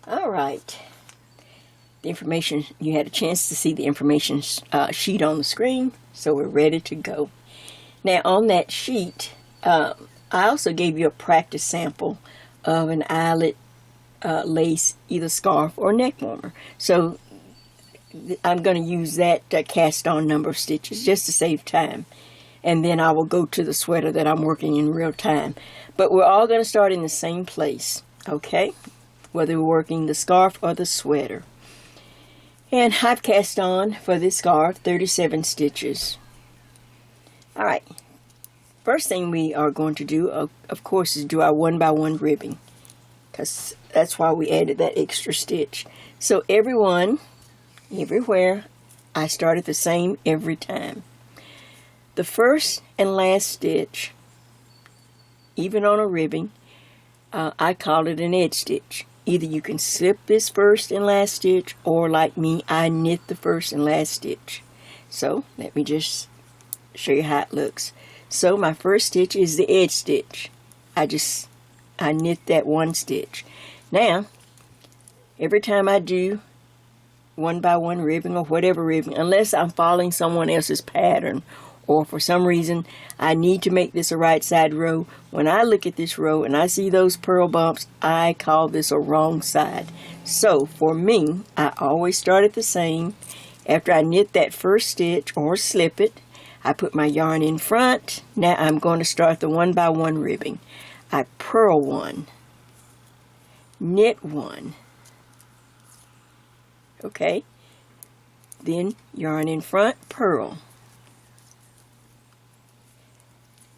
All right. The information, you had a chance to see the information sheet on the screen, so we're ready to go. Now on that sheet, I also gave you a practice sample of an eyelet lace, either scarf or neck warmer. So I'm going to use that cast on number of stitches just to save time. And then I will go to the sweater that I'm working in real time. But we're all going to start in the same place, okay? Whether we're working the scarf or the sweater. And I've cast on for this scarf 37 stitches. Alright, first thing we are going to do, of course, is do our 1x1 ribbing. Because that's why we added that extra stitch. So everywhere, I start at the same every time. The first and last stitch, even on a ribbing, I call it an edge stitch. Either you can slip this first and last stitch, or like me, I knit the first and last stitch. So let me just show you how it looks. So my first stitch is the edge stitch. I knit that one stitch. Now, every time I do 1x1 ribbing or whatever ribbing, unless I'm following someone else's pattern, or for some reason I need to make this a right side row, when I look at this row and I see those purl bumps, I call this a wrong side. So for me, I always start at the same. After I knit that first stitch or slip it, I put my yarn in front. Now I'm going to start the 1x1 ribbing. I purl one, knit one, okay, then yarn in front, purl,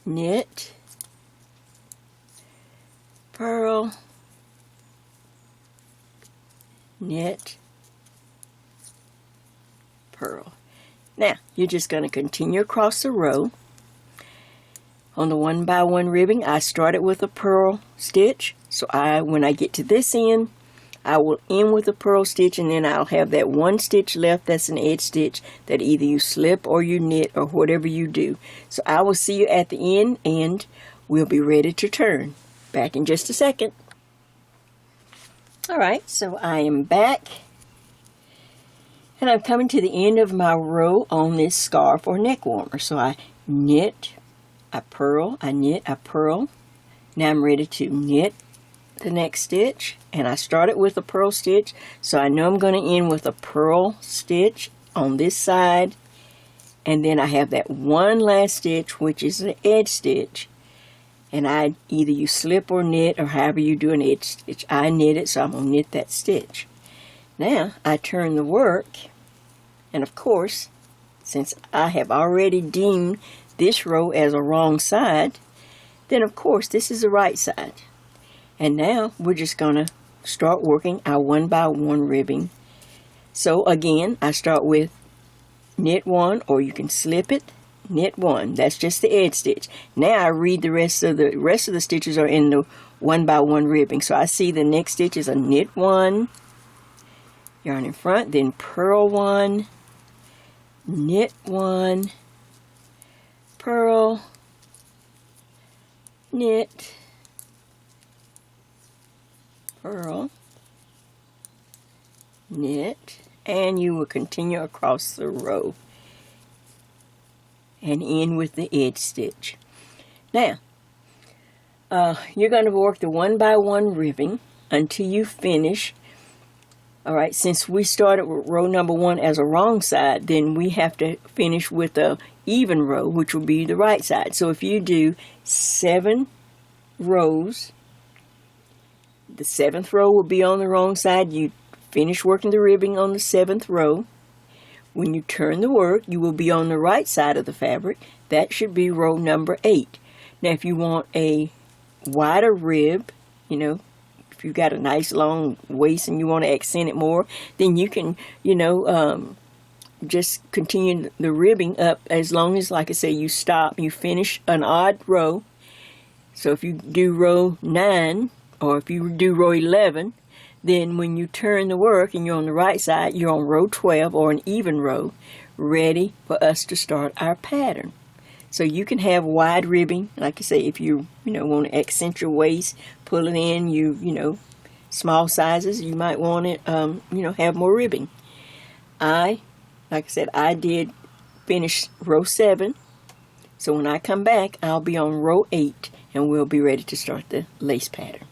knit, purl, knit, purl. Now you're just going to continue across the row. On the 1x1 ribbing, I started with a purl stitch. So when I get to this end, I will end with a purl stitch, and then I'll have that one stitch left that's an edge stitch that either you slip or you knit or whatever you do. So I will see you at the end, and we'll be ready to turn. Back in just a second. Alright, so I am back. And I'm coming to the end of my row on this scarf or neck warmer. So I knit, I purl, I knit, I purl. Now I'm ready to knit the next stitch, and I started with a purl stitch, so I know I'm going to end with a purl stitch on this side, and then I have that one last stitch, which is an edge stitch, and either you slip or knit, or however you do an edge stitch. I knit it, so I'm going to knit that stitch. Now I turn the work, and of course, since I have already deemed this row as a wrong side, then of course this is the right side. And now we're just going to start working our 1x1 ribbing. So again, I start with knit one, or you can slip it, knit one. That's just the edge stitch. Now I read the rest of the stitches are in the 1x1 ribbing. So I see the next stitch is a knit one, yarn in front, then purl one, knit one, purl, knit, purl, knit, and you will continue across the row and end with the edge stitch. Now, you're going to work the 1x1 ribbing until you finish. Alright, since we started with row number 1 as a wrong side, then we have to finish with a even row, which will be the right side. So if you do 7 rows, the 7th row will be on the wrong side. You finish working the ribbing on the 7th row. When you turn the work, you will be on the right side of the fabric. That should be row number 8. Now if you want a wider rib, if you've got a nice long waist and you want to accent it more, then you can, just continue the ribbing up as long as, like I say, you stop, you finish an odd row. So if you do row 9, or if you do row 11, then when you turn the work and you're on the right side, you're on row 12 or an even row, ready for us to start our pattern. So you can have wide ribbing, like I say, if you want to accent your waist, pull it in, you small sizes, you might want it, have more ribbing. Like I said, I did finish row 7. So when I come back, I'll be on row 8 and we'll be ready to start the lace pattern.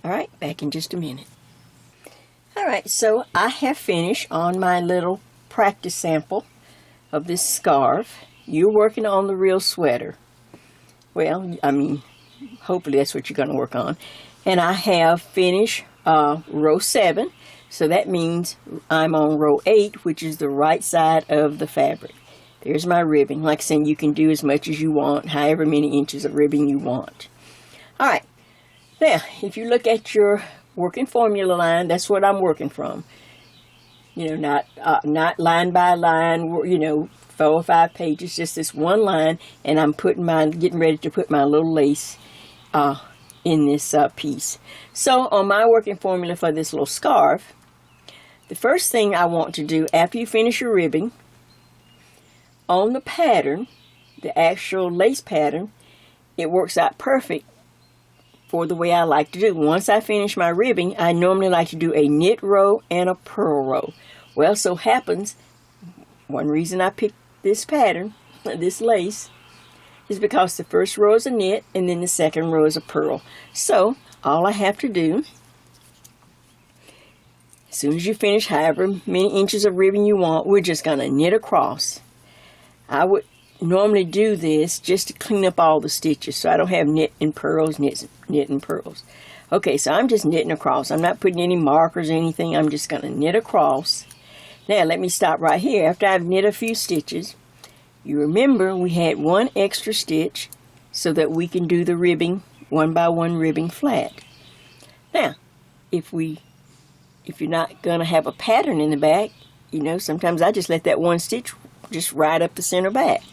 Alright, back in just a minute. Alright, so I have finished on my little practice sample of this scarf. You're working on the real sweater. Well, I mean, hopefully that's what you're going to work on. And I have finished row 7. So that means I'm on row 8, which is the right side of the fabric. There's my ribbing. Like I said, you can do as much as you want, however many inches of ribbing you want. Alright, now if you look at your working formula line, that's what I'm working from. Not line by line, 4 or 5 pages, just this one line, and I'm getting ready to put my little lace in this piece. So on my working formula for this little scarf, the first thing I want to do after you finish your ribbing, on the pattern, the actual lace pattern, it works out perfect for the way I like to do. Once I finish my ribbing, I normally like to do a knit row and a purl row. Well, so happens, one reason I picked this pattern, this lace, is because the first row is a knit and then the second row is a purl. So, all I have to do, as soon as you finish however many inches of ribbing you want, we're just going to knit across. I would normally do this just to clean up all the stitches so I don't have knit and purls, knit and purls. Okay, so I'm just knitting across. I'm not putting any markers or anything. I'm just going to knit across. Now let me stop right here. After I've knit a few stitches, you remember we had one extra stitch so that we can do the ribbing, 1 by 1 ribbing flat. Now, if you're not going to have a pattern in the back, sometimes I just let that one stitch just right up the center back,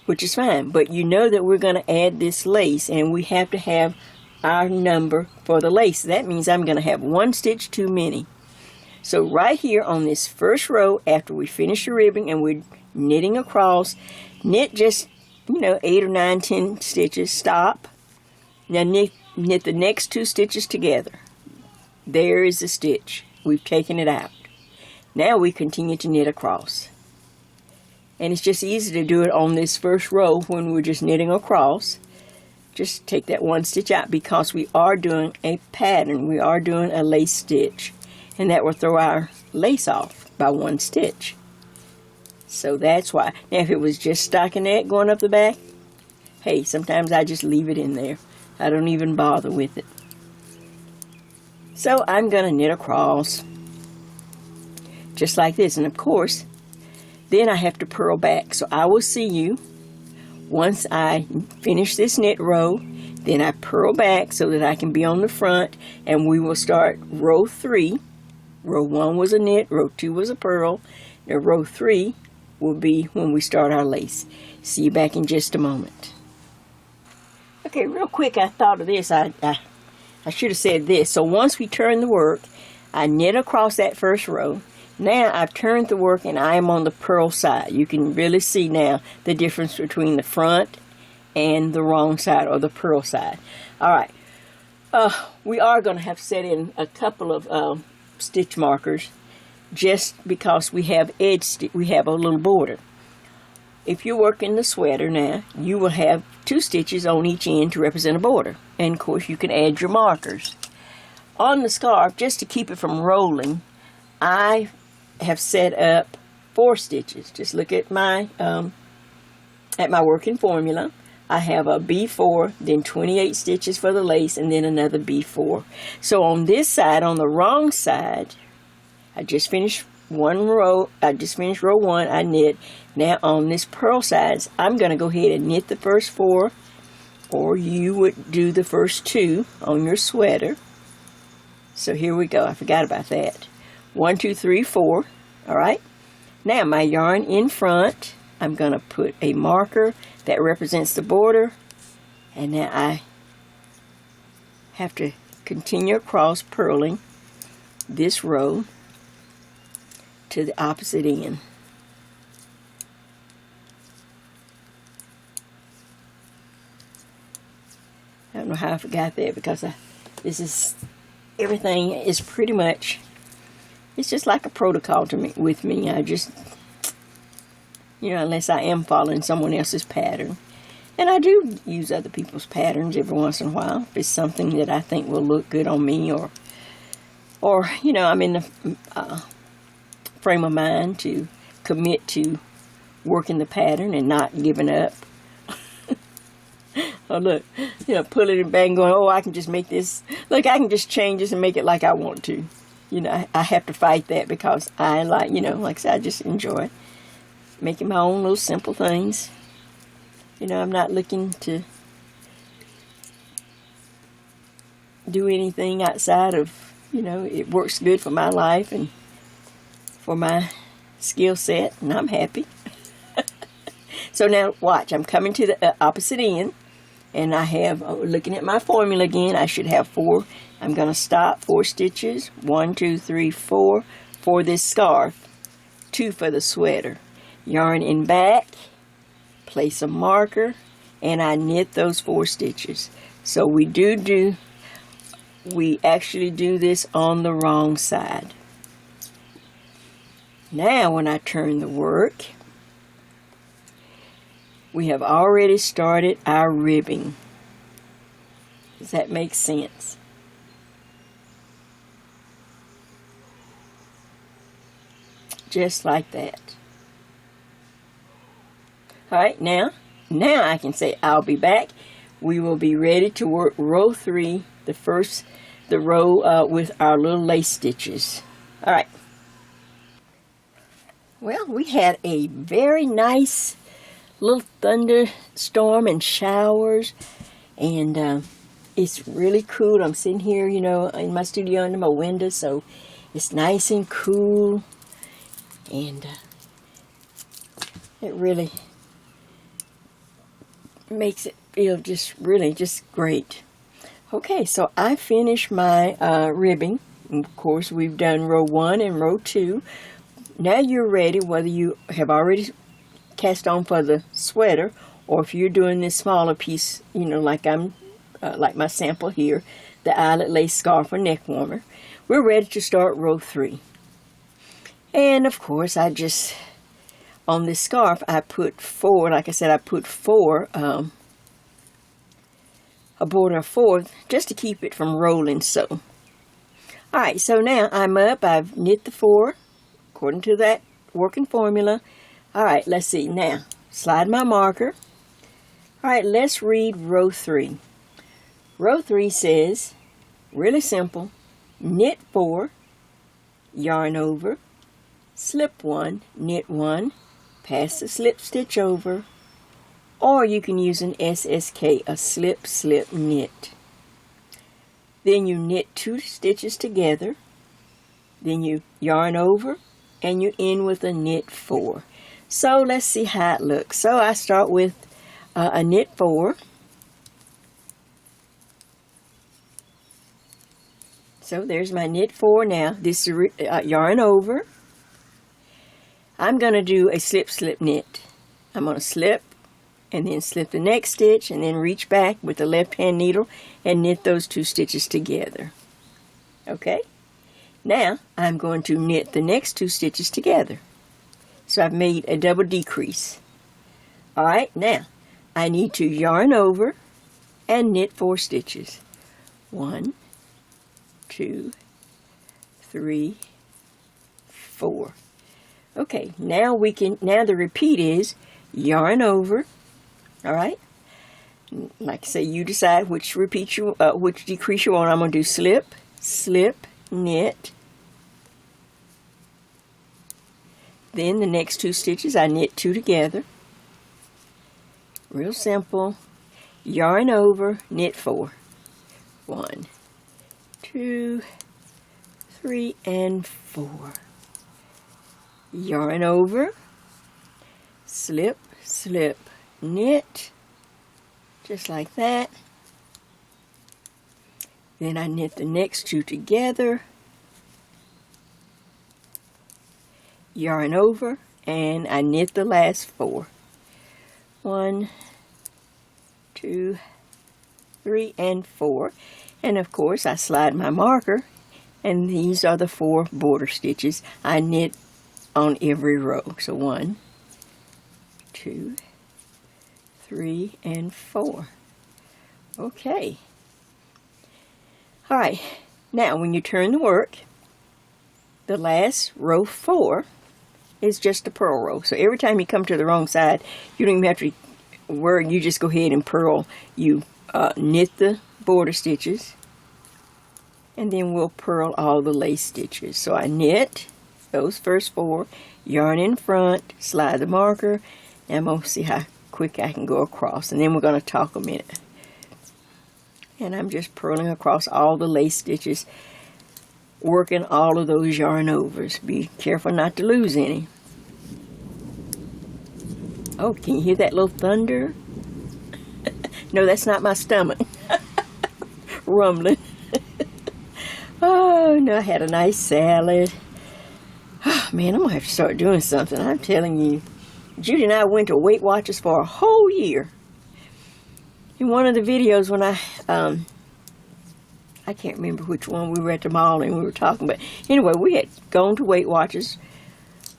which is fine. But you know that we're going to add this lace, and we have to have our number for the lace. That means I'm going to have 1 stitch too many. So right here on this first row, after we finish the ribbing and we're knitting across, knit just, 8 or 9, 10 stitches, stop. Now knit the next 2 stitches together. There is the stitch. We've taken it out. Now we continue to knit across. And it's just easy to do it on this first row when we're just knitting across. Just take that 1 stitch out because we are doing a pattern. We are doing a lace stitch. And that will throw our lace off by 1 stitch. So that's why. Now if it was just stockinette going up the back, hey, sometimes I just leave it in there. I don't even bother with it. So I'm going to knit across. Just like this. And of course, then I have to purl back. So I will see you once I finish this knit row. Then I purl back so that I can be on the front. And we will start row 3. Row 1 was a knit. Row 2 was a purl. Now row 3 will be when we start our lace. See you back in just a moment. Okay, real quick, I thought of this. I should have said this. So once we turn the work, I knit across that first row. Now I've turned the work and I am on the purl side. You can really see now the difference between the front and the wrong side, or the purl side. Alright, we are going to have to set in a couple of stitch markers just because we have we have a little border. If you're working the sweater now, you will have 2 stitches on each end to represent a border. And of course you can add your markers. On the scarf, just to keep it from rolling, I have set up 4 stitches. Just look at my working formula. I have a B4, then 28 stitches for the lace, and then another B4. So on this side, on the wrong side, I just finished row 1, I knit. Now on this purl sides, I'm going to go ahead and knit the first 4, or you would do the first 2 on your sweater. So here we go, I forgot about that. 1, 2, 3, 4, alright. Now my yarn in front, I'm going to put a marker that represents the border, and now I have to continue across purling this row to the opposite end. I don't know how I forgot that because this is everything is pretty much, it's just like a protocol to me, with me. I just, unless I am following someone else's pattern. And I do use other people's patterns every once in a while. If it's something that I think will look good on me, or I'm in the frame of mind to commit to working the pattern and not giving up. Oh, look, pulling it back and going, oh, I can just make this, look, I can just change this and make it like I want to. I have to fight that because I like I said, I just enjoy making my own little simple things. I'm not looking to do anything outside of, it works good for my life and for my skill set, and I'm happy. So now watch, I'm coming to the opposite end, and I have, looking at my formula again, I should have 4. I'm going to stop 4 stitches, 1, 2, 3, 4 for this scarf, 2 for the sweater. Yarn in back, place a marker, and I knit those 4 stitches. So we actually do this on the wrong side. Now when I turn the work, we have already started our ribbing. Does that make sense? Just like that. Alright, now I can say I'll be back. We will be ready to work row 3, the row with our little lace stitches. Alright. Well, we had a very nice little thunderstorm and showers, and it's really cool. I'm sitting here, in my studio under my window, so it's nice and cool, and it really makes it feel just great. Okay, so I finished my ribbing. Of course, we've done row 1 and row 2. Now you're ready, whether you have already cast on for the sweater, or if you're doing this smaller piece, like I'm, like my sample here, the eyelet lace scarf or neck warmer. We're ready to start row 3. And of course, on this scarf, I put 4, like I said, I put 4, a border of 4, just to keep it from rolling so. Alright, so now I'm up, I've knit the 4, according to that working formula. Alright, let's see, now, slide my marker. Alright, let's read row 3. Row 3 says, really simple, knit 4, yarn over, slip 1, knit 1, pass the slip stitch over, or you can use an SSK, a slip, slip, knit. Then you knit 2 stitches together, then you yarn over, and you end with a knit 4. So let's see how it looks. So I start with a knit 4. So there's my knit 4 now. This is yarn over. I'm going to do a slip, slip, knit. I'm going to slip and then slip the next stitch and then reach back with the left hand needle and knit those 2 stitches together. Okay? Now I'm going to knit the next 2 stitches together. So I've made a double decrease. Alright, now I need to yarn over and knit 4 stitches. 1, 2, 3, 4. Okay, now the repeat is yarn over. Alright? Like I say, you decide which decrease you want. I'm going to do slip, slip, knit. Then the next 2 stitches I knit 2 together. Real simple. Yarn over, knit 4. 1, 2, 3, and 4. Yarn over, slip, slip, knit, just like that. Then I knit the next 2 together, yarn over, and I knit the last 4. 1, 2, 3, and 4. And of course I slide my marker, and these are the 4 border stitches I knit on every row. So 1, 2, 3, and 4. Okay. Alright, now when you turn the work, the last row 4 is just a purl row. So every time you come to the wrong side, you don't even have to worry, you just go ahead and purl. You knit the border stitches, and then we'll purl all the lace stitches. So I knit those first 4, yarn in front, slide the marker, and I'm going to see how quick I can go across, and then we're going to talk a minute. And I'm just purling across all the lace stitches, working all of those yarn overs. Be careful not to lose any. Oh, can you hear that little thunder? No, that's not my stomach rumbling. Oh, no, I had a nice salad. Oh, man, I'm going to have to start doing something. I'm telling you. Judy and I went to Weight Watchers for a whole year. In one of the videos when I can't remember which one, we were at the mall and we were talking, but anyway, we had gone to Weight Watchers.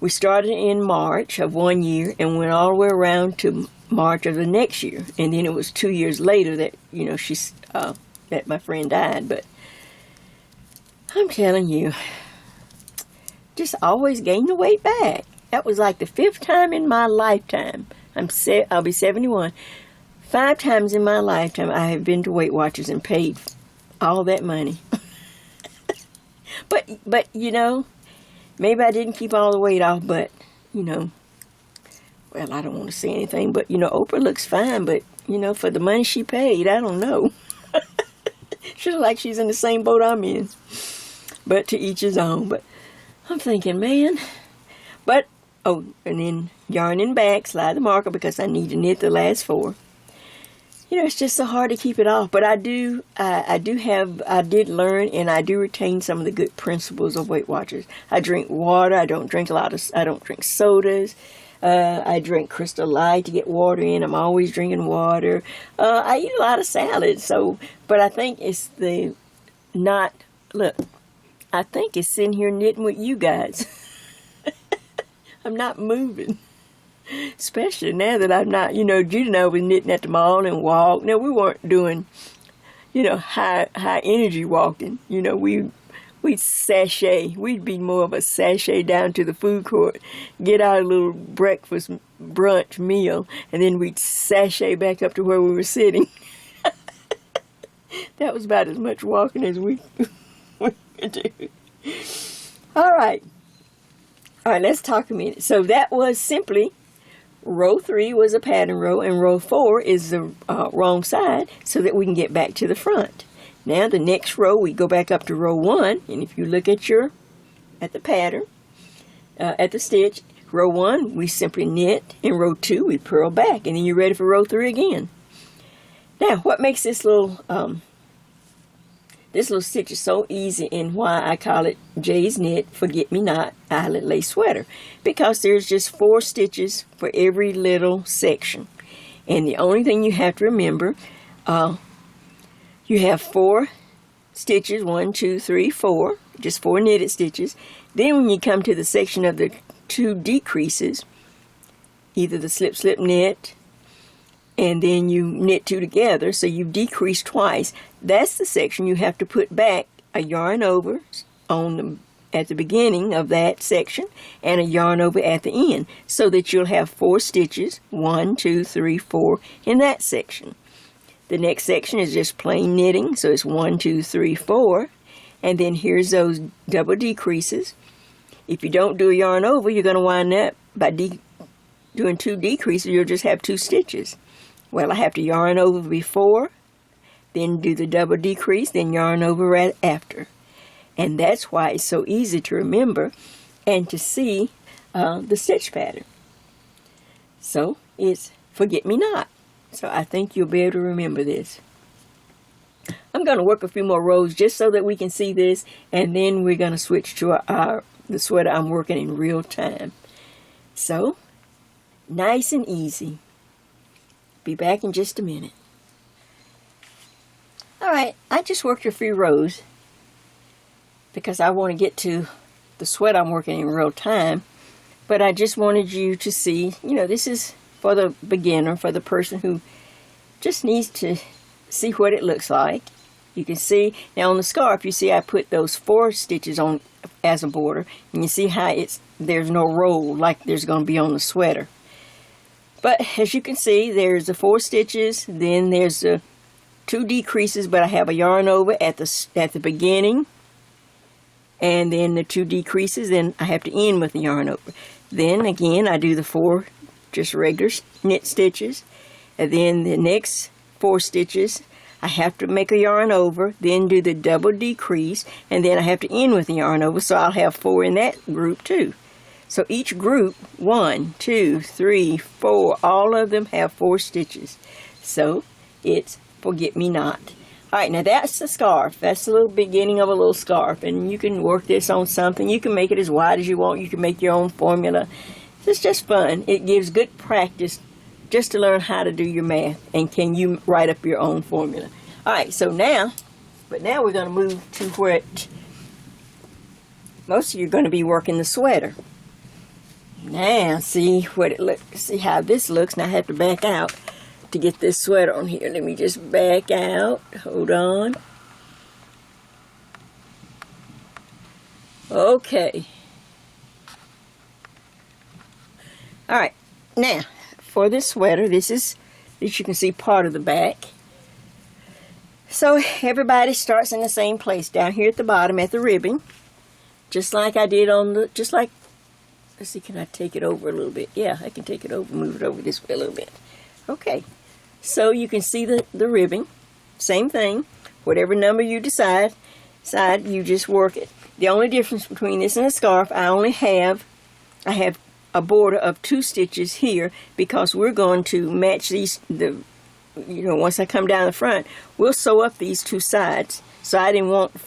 We started in March of one year and went all the way around to March of the next year. And then it was 2 years later that, you know, that my friend died. But I'm telling you, just always gain the weight back. That was like the 5th time in my lifetime. I'll be 71. 5 times in my lifetime I have been to Weight Watchers and paid all that money. but you know, maybe I didn't keep all the weight off, but you know, well, I don't want to say anything, but you know, Oprah looks fine, but you know, for the money she paid, I don't know. She looks like she's in the same boat I'm in. But to each his own. But I'm thinking, man. But, oh, and then yarning back, slide the marker because I need to knit the last 4. You know, it's just so hard to keep it off. But I did learn and I do retain some of the good principles of Weight Watchers. I drink water. I don't drink sodas. I drink Crystal Light to get water in. I'm always drinking water. I eat a lot of salad. But I think it's I think it's sitting here knitting with you guys. I'm not moving. Especially now that I'm not, you know, Judy and I was knitting at the mall and walked. Now, we weren't doing, you know, high energy walking. You know, we'd sashay. We'd be more of a sashay down to the food court, get our little breakfast brunch meal, and then we'd sashay back up to where we were sitting. That was about as much walking as we could do. All right, let's talk a minute. So that was simply row 3 was a pattern row, and row 4 is the wrong side so that we can get back to the front. Now the next row, we go back up to row 1, and if you look at the pattern, at the stitch, row 1, we simply knit, and row 2, we purl back, and then you're ready for row 3 again. Now, what makes this little stitch is so easy and why I call it Jay's Knit Forget-Me-Not Eyelet Lace Sweater, because there's just 4 stitches for every little section. And the only thing you have to remember, you have 4 stitches, 1, 2, 3, 4, just 4 knitted stitches. Then when you come to the section of the 2 decreases, either the slip, slip, knit, and then you knit 2 together, so you decrease twice. That's the section you have to put back a yarn over at the beginning of that section and a yarn over at the end, so that you'll have 4 stitches, 1, 2, 3, 4 in that section. The next section is just plain knitting, so it's 1, 2, 3, 4, and then here's those double decreases. If you don't do a yarn over, you're going to wind up by doing 2 decreases, you'll just have 2 stitches. Well, I have to yarn over before, then do the double decrease, then yarn over right after. And that's why it's so easy to remember and to see the stitch pattern. So it's Forget-Me-Not. So I think you'll be able to remember this. I'm going to work a few more rows just so that we can see this, and then we're going to switch to the sweater I'm working in real time. So, nice and easy. Be back in just a minute. Alright, I just worked a few rows because I want to get to the sweat I'm working in real time. But I just wanted you to see, this is for the beginner, for the person who just needs to see what it looks like. You can see, now on the scarf, you see I put those 4 stitches on as a border. And you see how there's no roll like there's going to be on the sweater. But as you can see, there's the 4 stitches, then there's the 2 decreases, but I have a yarn over at the beginning. And then the 2 decreases, then I have to end with the yarn over. Then again, I do the 4 just regular knit stitches. And then the next 4 stitches, I have to make a yarn over, then do the double decrease, and then I have to end with the yarn over, so I'll have 4 in that group too. So each group, 1, 2, 3, 4, all of them have 4 stitches. So it's forget-me-not. Alright, now that's the scarf. That's the little beginning of a little scarf, and you can work this on something. You can make it as wide as you want. You can make your own formula. It's just fun. It gives good practice just to learn how to do your math, and can you write up your own formula. Alright, so now we're going to move to where most of you are going to be working the sweater. Now see how this looks. Now I have to back out to get this sweater on here. Let me just back out. Hold on. Okay. Alright, now for this sweater, this you can see part of the back. So everybody starts in the same place, down here at the bottom at the ribbing, just like I did let's see, can I take it over a little bit? Yeah, I can take it over, move it over this way a little bit. Okay, so you can see the ribbing, same thing, whatever number you decide, you just work it. The only difference between this and a scarf, I have a border of 2 stitches here, because we're going to match these, once I come down the front, we'll sew up these 2 sides. So I didn't want a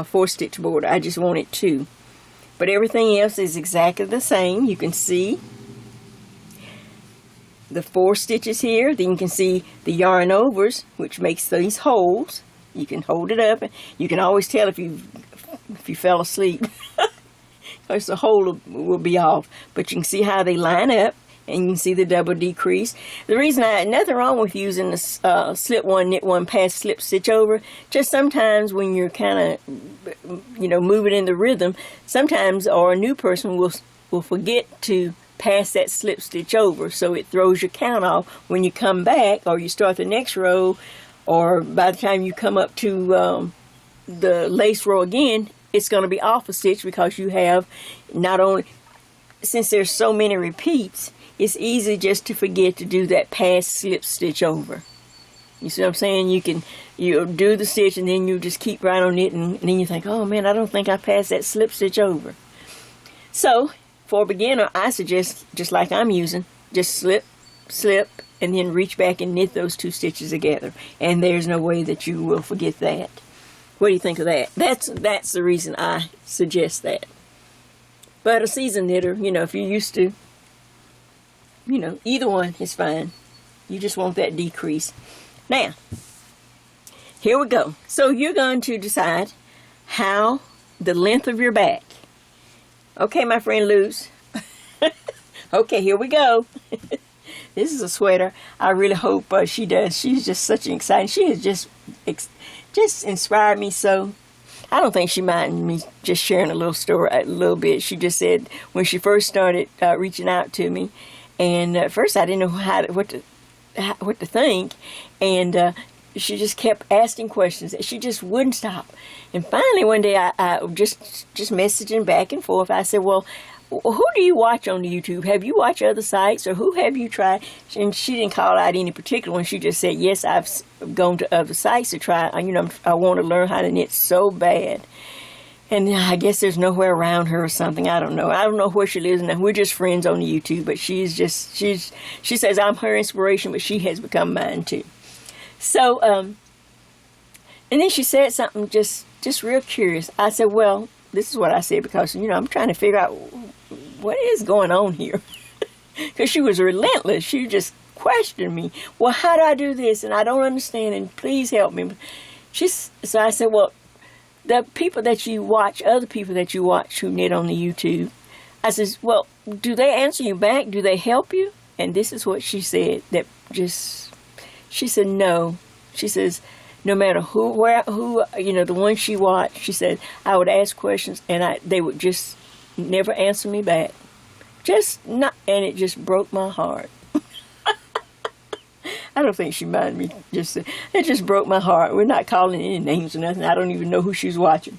4-stitch border, I just wanted 2. But everything else is exactly the same. You can see the 4 stitches here, then you can see the yarn overs, which makes these holes. You can hold it up, you can always tell if you fell asleep. Because the hole will be off. But you can see how they line up, and you can see the double decrease. The reason nothing wrong with using the slip one, knit one, pass, slip, stitch over. Just sometimes when you're kind of, moving in the rhythm, sometimes, or a new person will forget to pass that slip stitch over. So it throws your count off when you come back, or you start the next row, or by the time you come up to the lace row again, it's going to be off a stitch, because you have not only, since there's so many repeats, it's easy just to forget to do that pass slip stitch over. You see what I'm saying? You'll do the stitch, and then you just keep right on it, and then you think, oh man, I don't think I passed that slip stitch over. So for a beginner, I suggest, just like I'm using, just slip, and then reach back and knit those 2 stitches together, and there's no way that you will forget that. What do you think of that? That's the reason I suggest that. But a seasoned knitter, if you're used to, either one is fine. You just want that decrease. Now, here we go. So you're going to decide how the length of your back. Okay, my friend Luz. Okay, here we go. This is a sweater. I really hope she does. She's just such an exciting. She has just inspired me so. I don't think she minded me just sharing a little story, a little bit. She just said when she first started reaching out to me, and at first I didn't know what to think, and she just kept asking questions. She just wouldn't stop. And finally one day I just messaging back and forth. I said, well, who do you watch on YouTube? Have you watched other sites, or who have you tried? And she didn't call out any particular one. She just said, yes, I've gone to other sites to try. I want to learn how to knit so bad. And I guess there's nowhere around her or something. I don't know. I don't know where she lives now. We're just friends on YouTube, but she says I'm her inspiration, but she has become mine too. So, and then she said something just real curious. I said, well, this is what I said, because, I'm trying to figure out what is going on here. Because she was relentless. She just questioning me. Well, how do I do this? And I don't understand, and please help me. So I said, well, the people that you watch, other people that you watch who knit on the YouTube, I says, well, do they answer you back? Do they help you? And this is what she said. She said no. She says, no matter who, the one she watched, she said, I would ask questions and they would just never answer me back. And it just broke my heart. I don't think she minded me. It just broke my heart. We're not calling any names or nothing. I don't even know who she's watching.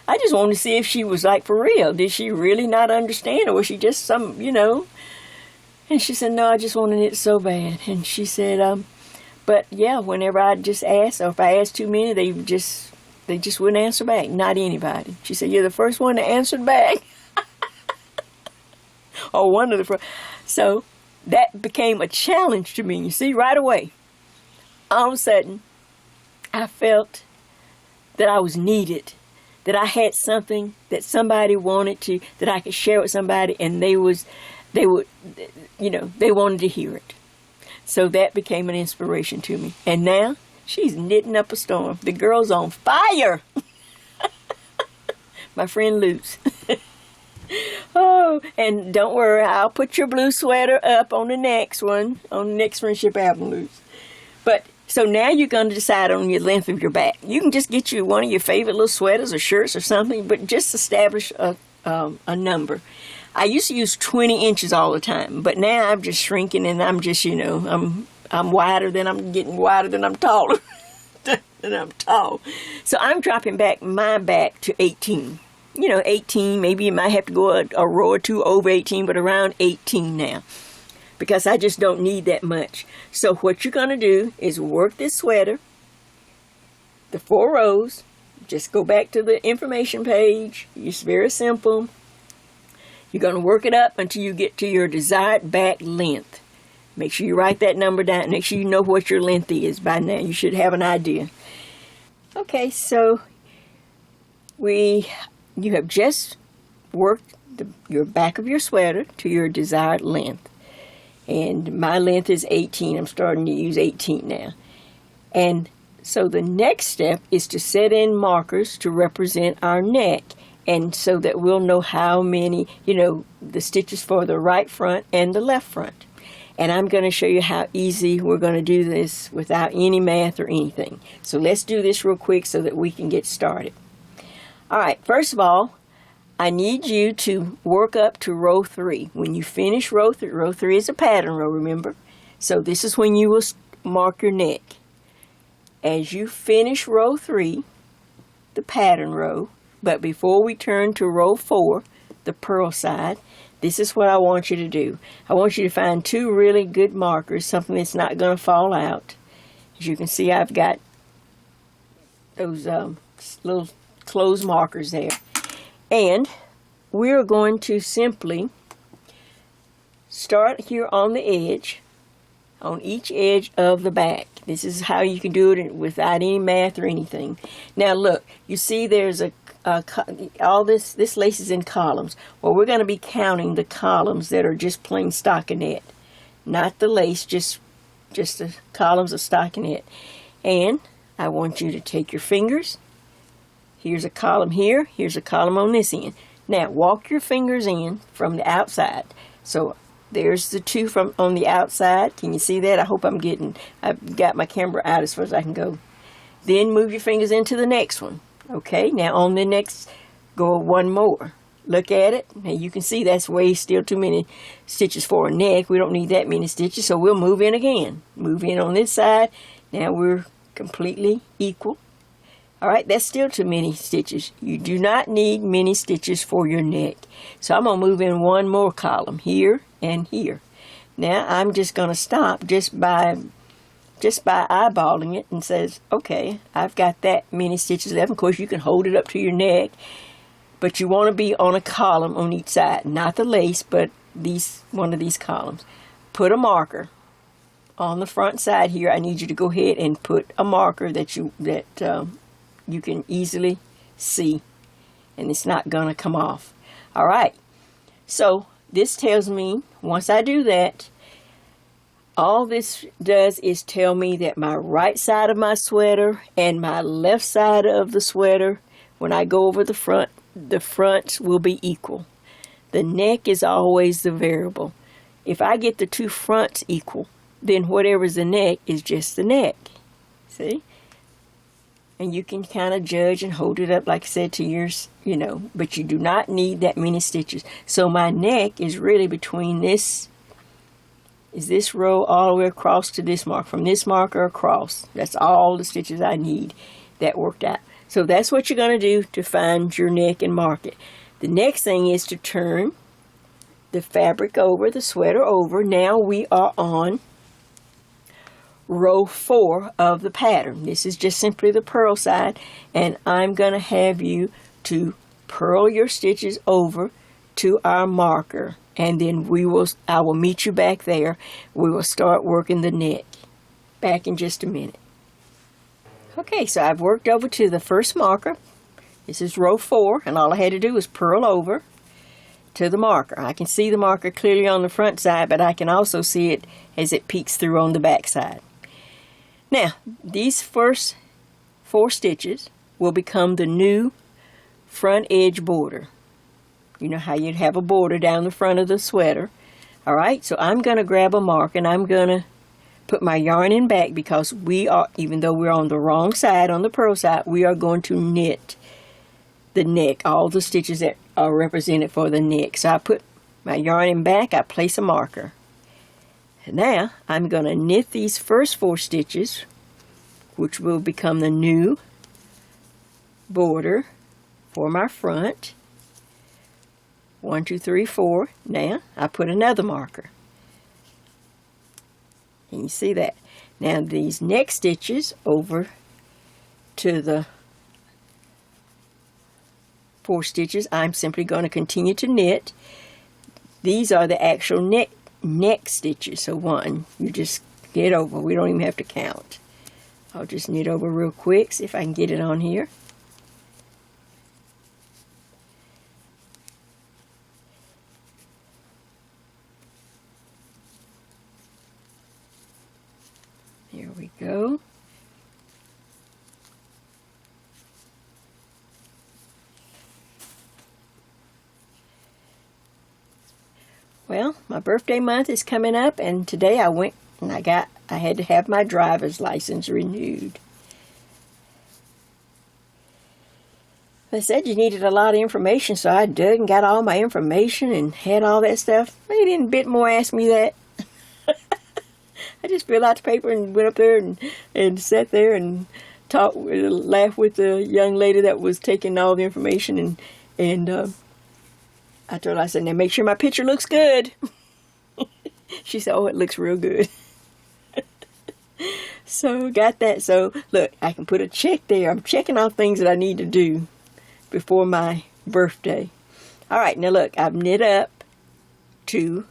I just wanted to see if she was like for real. Did she really not understand, or was she just some, And she said, no, I just wanted it so bad. And she said, but yeah, whenever I just asked, or if I asked too many, they just wouldn't answer back. Not anybody. She said, you're the first one that answered back. Or one of the first. So that became a challenge to me. You see, right away, all of a sudden, I felt that I was needed, that I had something that somebody wanted to, that I could share with somebody, and they wanted to hear it. So that became an inspiration to me. And now she's knitting up a storm. The girl's on fire. My friend Luz. Oh, and don't worry, I'll put your blue sweater up on the next one, on the next friendship album, Luz. But so now you're going to decide on your length of your back. You can just get you one of your favorite little sweaters or shirts or something, but just establish a number. I used to use 20 inches all the time, but now I'm just shrinking, and I'm just, I'm wider than I'm getting wider than I'm taller. And I'm tall. So I'm dropping back my back to 18. 18, maybe you might have to go a row or two over 18, but around 18 now. Because I just don't need that much. So what you're going to do is work this sweater, the 4 rows. Just go back to the information page. It's very simple. You're going to work it up until you get to your desired back length. Make sure you write that number down. Make sure you know what your length is by now. You should have an idea. Okay, so you have just worked your back of your sweater to your desired length. And my length is 18. I'm starting to use 18 now. And so the next step is to set in markers to represent our neck. And so that we'll know how many, the stitches for the right front and the left front. And I'm going to show you how easy we're going to do this without any math or anything. So let's do this real quick so that we can get started. All right, first of all, I need you to work up to row 3. When you finish row 3 is a pattern row, remember? So this is when you will mark your neck. As you finish row 3, the pattern row, but before we turn to row 4, the purl side, this is what I want you to do. I want you to find 2 really good markers, something that's not going to fall out. As you can see, I've got those little closed markers there. And we're going to simply start here on the edge, on each edge of the back. This is how you can do it without any math or anything. Now look, you see there's all this lace is in columns. Well, we're going to be counting the columns that are just plain stockinette, not the lace, just the columns of stockinette. And I want you to take your fingers. Here's a column here. Here's a column on this end. Now, walk your fingers in from the outside. So there's the 2 from on the outside. Can you see that? I hope I've got my camera out as far as I can go. Then move your fingers into the next one. Okay, now on the next, go 1 more. Look at it. Now you can see that's way still too many stitches for a neck. We don't need that many stitches, so we'll move in again. Move in on this side. Now we're completely equal. All right, that's still too many stitches. You do not need many stitches for your neck. So I'm going to move in 1 more column here and here. Now I'm just going to stop just by eyeballing it and says, okay, I've got that many stitches left. Of course, you can hold it up to your neck, but you want to be on a column on each side, not the lace, but one of these columns. Put a marker on the front side here. I need you to go ahead and put a marker that you can easily see, and it's not going to come off. All right, so this tells me once I do that, All this does is tell me that my right side of my sweater and my left side of the sweater, when I go over the fronts will be equal. The neck is always the variable. If I get the two fronts equal, then whatever's the neck is just the neck. See? And you can kind of judge and hold it up, like I said, to yours, but you do not need that many stitches. So my neck is really between this row all the way across to this mark, from this marker across. That's all the stitches I need. That worked out. So that's what you're going to do to find your neck and mark it. The next thing is to turn the fabric over, the sweater over. Now we are on row 4 of the pattern. This is just simply the purl side, and I'm going to have you to purl your stitches over to our marker, and then I will meet you back there. We will start working the neck. Back in just a minute. Okay, so I've worked over to the first marker. This is row 4, and all I had to do was purl over to the marker. I can see the marker clearly on the front side, but I can also see it as it peeks through on the back side. Now, these first 4 stitches will become the new front edge border. You know how you'd have a border down the front of the sweater. Alright, so I'm going to grab a mark and I'm going to put my yarn in back, because even though we're on the wrong side, on the purl side, we are going to knit the neck, all the stitches that are represented for the neck. So I put my yarn in back, I place a marker. And now I'm going to knit these first 4 stitches, which will become the new border for my front. 1, 2, 3, 4. Now I put another marker. Can you see that? Now these next stitches over to the 4 stitches, I'm simply going to continue to knit. These are the actual neck stitches. So 1, you just get over. We don't even have to count. I'll just knit over real quick, see if I can get it on here. Here we go. Well, my birthday month is coming up, and today I went and I had to have my driver's license renewed. They said you needed a lot of information, so I dug and got all my information and had all that stuff. They didn't a bit more ask me that. I just filled out the paper and went up there and sat there and laughed with the young lady that was taking all the information, and I told her, I said, now make sure my picture looks good. She said, oh, it looks real good. So got that. So look, I can put a check there. I'm checking off things that I need to do before my birthday. All right, now look, I've knit up to,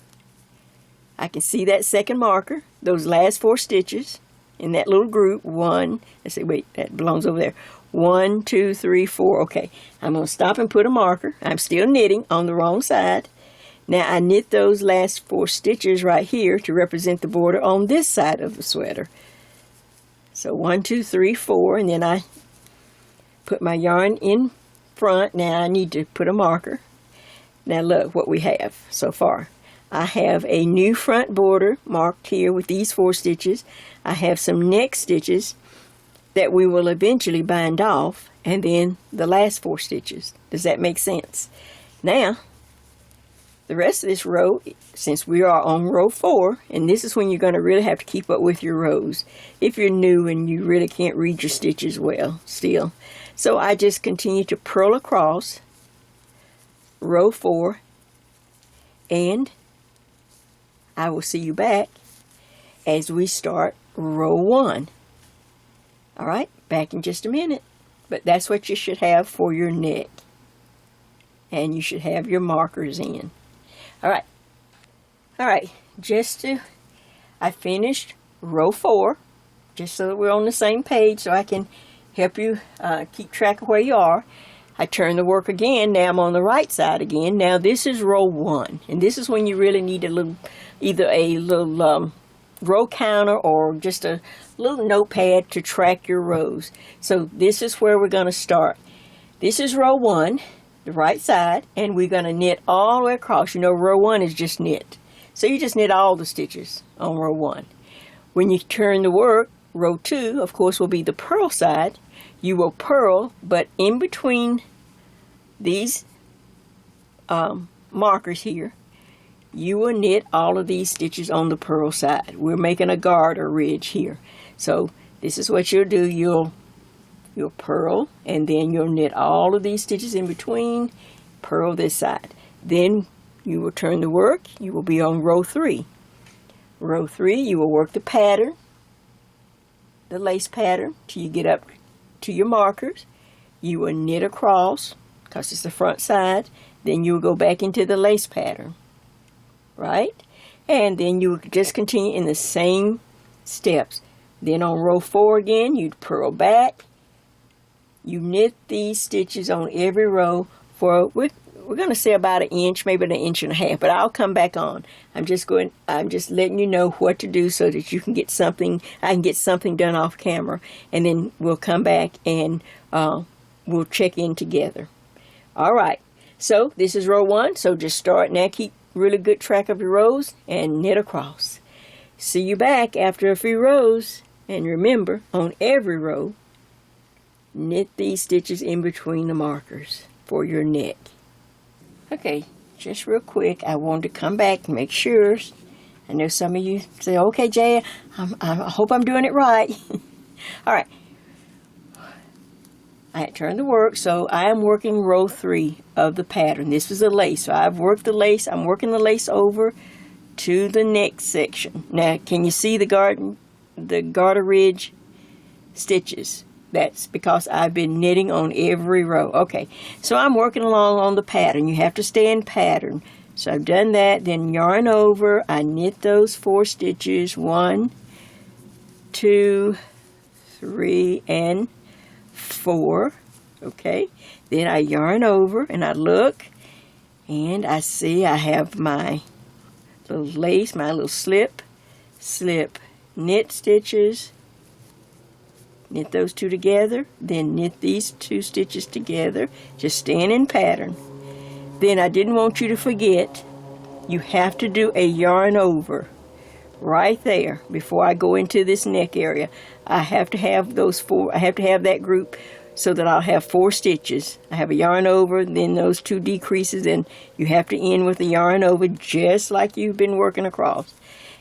I can see that second marker, those last 4 stitches in that little group. 1, let's see, wait, that belongs over there. 1, 2, 3, 4. Okay, I'm going to stop and put a marker. I'm still knitting on the wrong side. Now I knit those last 4 stitches right here to represent the border on this side of the sweater. So 1, 2, 3, 4, and then I put my yarn in front. Now I need to put a marker. Now look what we have so far. I have a new front border marked here with these 4 stitches. I have some neck stitches that we will eventually bind off, and then the last 4 stitches. Does that make sense? Now, the rest of this row, since we are on row 4, and this is when you're going to really have to keep up with your rows if you're new and you really can't read your stitches well still. So I just continue to purl across row 4, and I will see you back as we start row 1. All right, back in just a minute. But that's what you should have for your neck. And you should have your markers in. All right, I finished row 4, just so that we're on the same page, so I can help you keep track of where you are. I turn the work again. Now I'm on the right side again. Now this is row 1, and this is when you really need either a little row counter or just a little notepad to track your rows. So this is where we're going to start. This is row 1, the right side, and we're going to knit all the way across. You know, row 1 is just knit. So you just knit all the stitches on row 1. When you turn the work, row 2, of course, will be the purl side. You will purl, but in between these markers here, you will knit all of these stitches on the purl side. We're making a guard or ridge here. So this is what you'll do. You'll purl, and then you'll knit all of these stitches in between, purl this side. Then you will turn the work. You will be on row 3. Row 3, you will work the pattern, the lace pattern, till you get up to your markers. You will knit across, because it's the front side. Then you will go back into the lace pattern, right? And then you will just continue in the same steps. Then on row 4 again, you'd purl back. You knit these stitches on every row for, we're going to say about 1 inch, maybe 1.5 inches, but I'll come back on. I'm just letting you know what to do so that you can get something, I can get something done off camera, and then we'll come back and we'll check in together. All right, so this is row 1, so just start now. Keep really good track of your rows and knit across. See you back after a few rows, and remember, on every row, knit these stitches in between the markers for your neck. Okay, just real quick, I wanted to come back and make sure. I know some of you say, okay, Jay, I hope I'm doing it right. All right. I had turned the work, so I am working row 3 of the pattern. This is a lace, so I've worked the lace. I'm working the lace over to the next section. Now, can you see the garter ridge stitches? That's because I've been knitting on every row. Okay, so I'm working along on the pattern. You have to stay in pattern. So I've done that, then yarn over. I knit those 4 stitches, 1, 2, 3, and 4. Okay, then I yarn over and I look and I see I have my little lace, my little slip, knit stitches. Knit those 2 together, then knit these 2 stitches together, just staying in pattern. Then I didn't want you to forget, you have to do a yarn over right there before I go into this neck area. I have to have those 4, I have to have that group so that I'll have 4 stitches. I have a yarn over, then those 2 decreases, and you have to end with a yarn over just like you've been working across.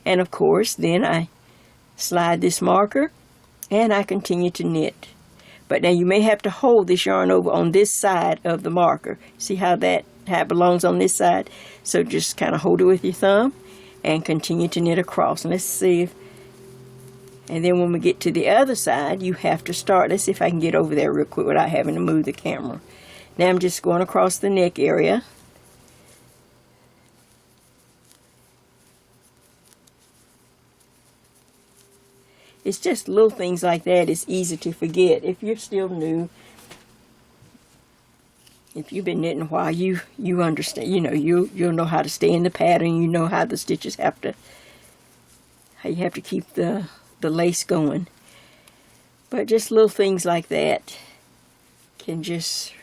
And of course, then I slide this marker and I continue to knit. But now you may have to hold this yarn over on this side of the marker. See how it belongs on this side? So just kind of hold it with your thumb and continue to knit across. And let's see if, and then when we get to the other side, you have to start. Let's see if I can get over there real quick without having to move the camera. Now I'm just going across the neck area. It's just little things like that. It's easy to forget. If you're still new, if you've been knitting a while, you understand. You know, you'll know how to stay in the pattern. You know how the stitches how you have to keep the lace going. But just little things like that can just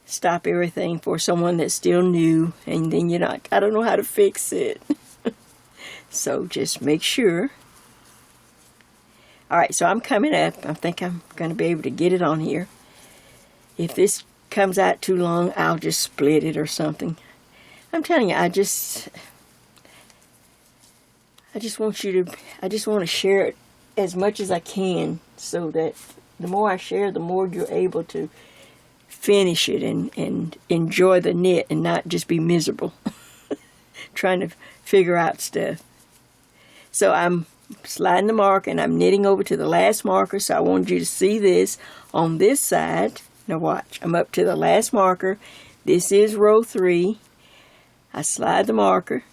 stop everything for someone that's still new, and then you're not, I don't know how to fix it. So just make sure. All right, so I'm coming up. I think I'm going to be able to get it on here. If this comes out too long, I'll just split it or something. I'm telling you, I just want to share it as much as I can, so that the more I share, the more you're able to finish it and enjoy the knit and not just be miserable trying to figure out stuff. So I'm sliding the mark and I'm knitting over to the last marker. So I wanted you to see this on this side. Now watch, I'm up to the last marker. This is row 3. I slide the marker.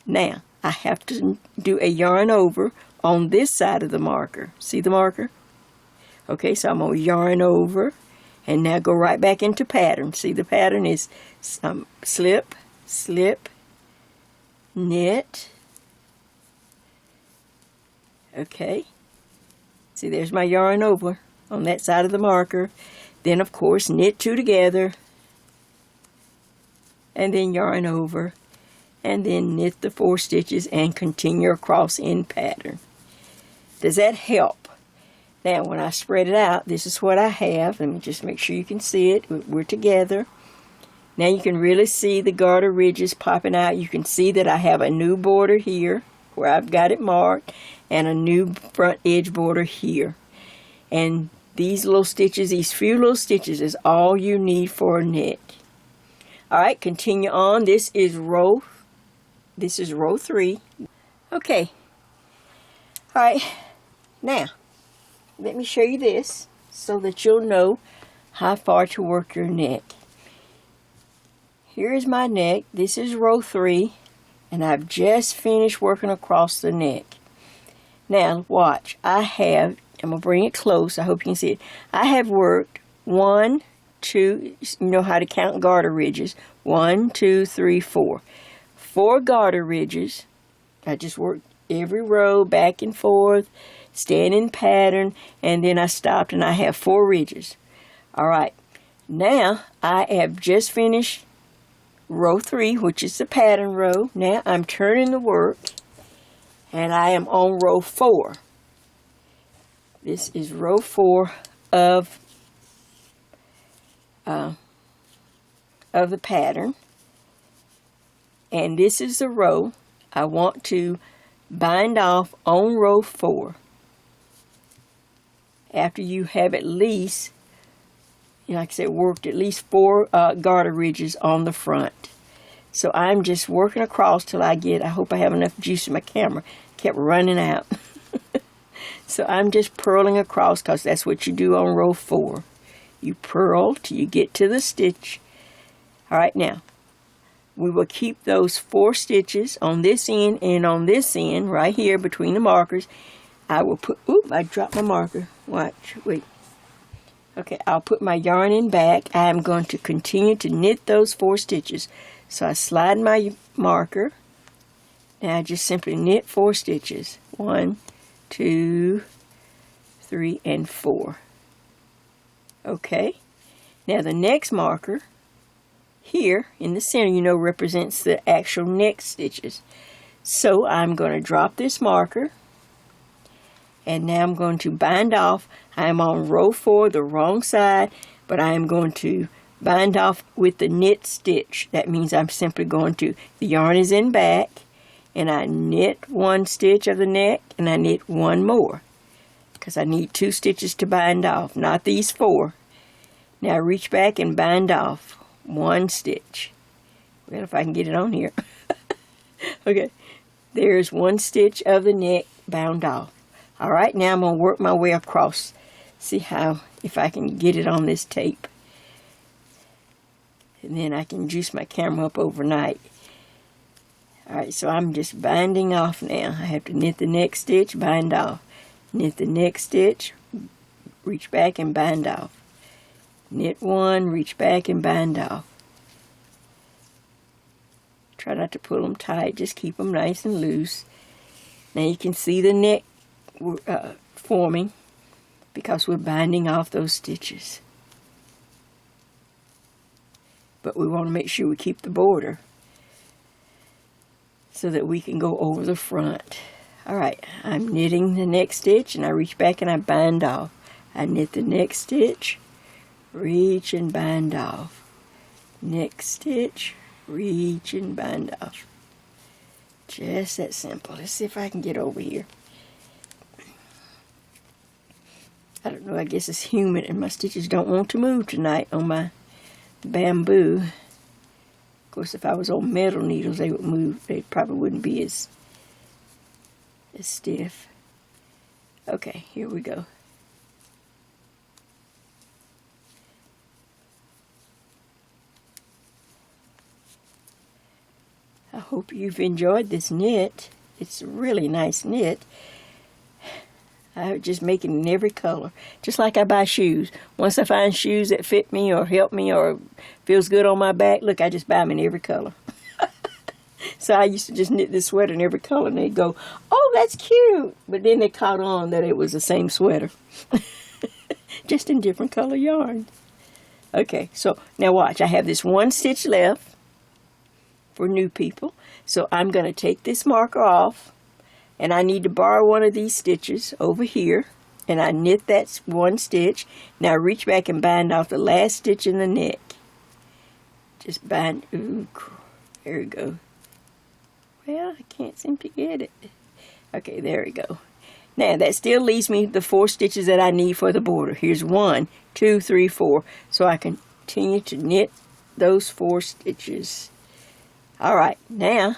Now I have to do a yarn over on this side of the marker. See the marker? Okay, so I'm going to yarn over and now go right back into pattern. See, the pattern is slip, slip, knit, Okay. See, there's my yarn over on that side of the marker. Then, of course, knit 2 together. And then yarn over. And then knit the 4 stitches and continue across in pattern. Does that help? Now, when I spread it out, this is what I have. Let me just make sure you can see it. We're together. Now you can really see the garter ridges popping out. You can see that I have a new border here where I've got it marked and a new front edge border here. And these little stitches, these few little stitches is all you need for a knit. Alright, continue on. This is row 3. Okay. Alright, now let me show you this so that you'll know how far to work your neck. Here is my neck. This is row 3, and I've just finished working across the neck. Now, watch. I'm going to bring it close. I hope you can see it. I have worked 1, 2, you know how to count garter ridges. 1, 2, 3, 4. 4 garter ridges. I just worked every row back and forth, staying in pattern, and then I stopped and I have 4 ridges. Alright, now I have just finished row 3, which is the pattern row. Now I'm turning the work and I am on row 4. This is row 4 of the pattern, and this is the row I want to bind off on row 4 after you have at least, like I said, worked at least 4 garter ridges on the front. So I'm just working across till I hope I have enough juice in my camera. Kept running out. So I'm just purling across because that's what you do on row 4. You purl till you get to the stitch. Alright, now we will keep those 4 stitches on this end and on this end right here between the markers. I will put, oop, I dropped my marker. Watch, wait. Okay, I'll put my yarn in back. I am going to continue to knit those 4 stitches. So I slide my marker. Now I just simply knit 4 stitches. 1, 2, 3, and 4. Okay. Now the next marker here in the center, you know, represents the actual neck stitches. So I'm going to drop this marker. And now I'm going to bind off. I am on row 4, the wrong side, but I am going to bind off with the knit stitch. That means I'm simply going to, the yarn is in back, and I knit 1 stitch of the neck, and I knit 1 more, because I need 2 stitches to bind off, not these 4. Now reach back and bind off 1 stitch. Well, if I can get it on here. Okay, there's 1 stitch of the neck bound off. Alright, now I'm going to work my way across. See how, if I can get it on this tape. And then I can juice my camera up overnight. Alright, so I'm just binding off now. I have to knit the next stitch, bind off. Knit the next stitch, reach back and bind off. Knit 1, reach back and bind off. Try not to pull them tight, just keep them nice and loose. Now you can see the neck forming because we're binding off those stitches. But we want to make sure we keep the border so that we can go over the front. Alright, I'm knitting the next stitch and I reach back and I bind off. I knit the next stitch, reach and bind off. Next stitch, reach and bind off. Just that simple. Let's see if I can get over here. I don't know, I guess it's humid and my stitches don't want to move tonight on my bamboo. Of course, if I was on metal needles, they would move. They probably wouldn't be as stiff. Okay, here we go. I hope you've enjoyed this knit. It's a really nice knit. I just make it in every color, just like I buy shoes. Once I find shoes that fit me or help me or feels good on my back, look, I just buy them in every color. So I used to just knit this sweater in every color, and they'd go, "Oh, that's cute." But then they caught on that it was the same sweater, just in different color yarn. Okay, so now watch. I have this one stitch left for new people. So I'm going to take this marker off, and I need to borrow one of these stitches over here. And I knit that one stitch. Now reach back and bind off the last stitch in the neck. Just bind. Ooh, there we go. Well, I can't seem to get it. Okay, there we go. Now that still leaves me the 4 stitches that I need for the border. Here's 1, 2, 3, 4. So I continue to knit those 4 stitches. Alright, now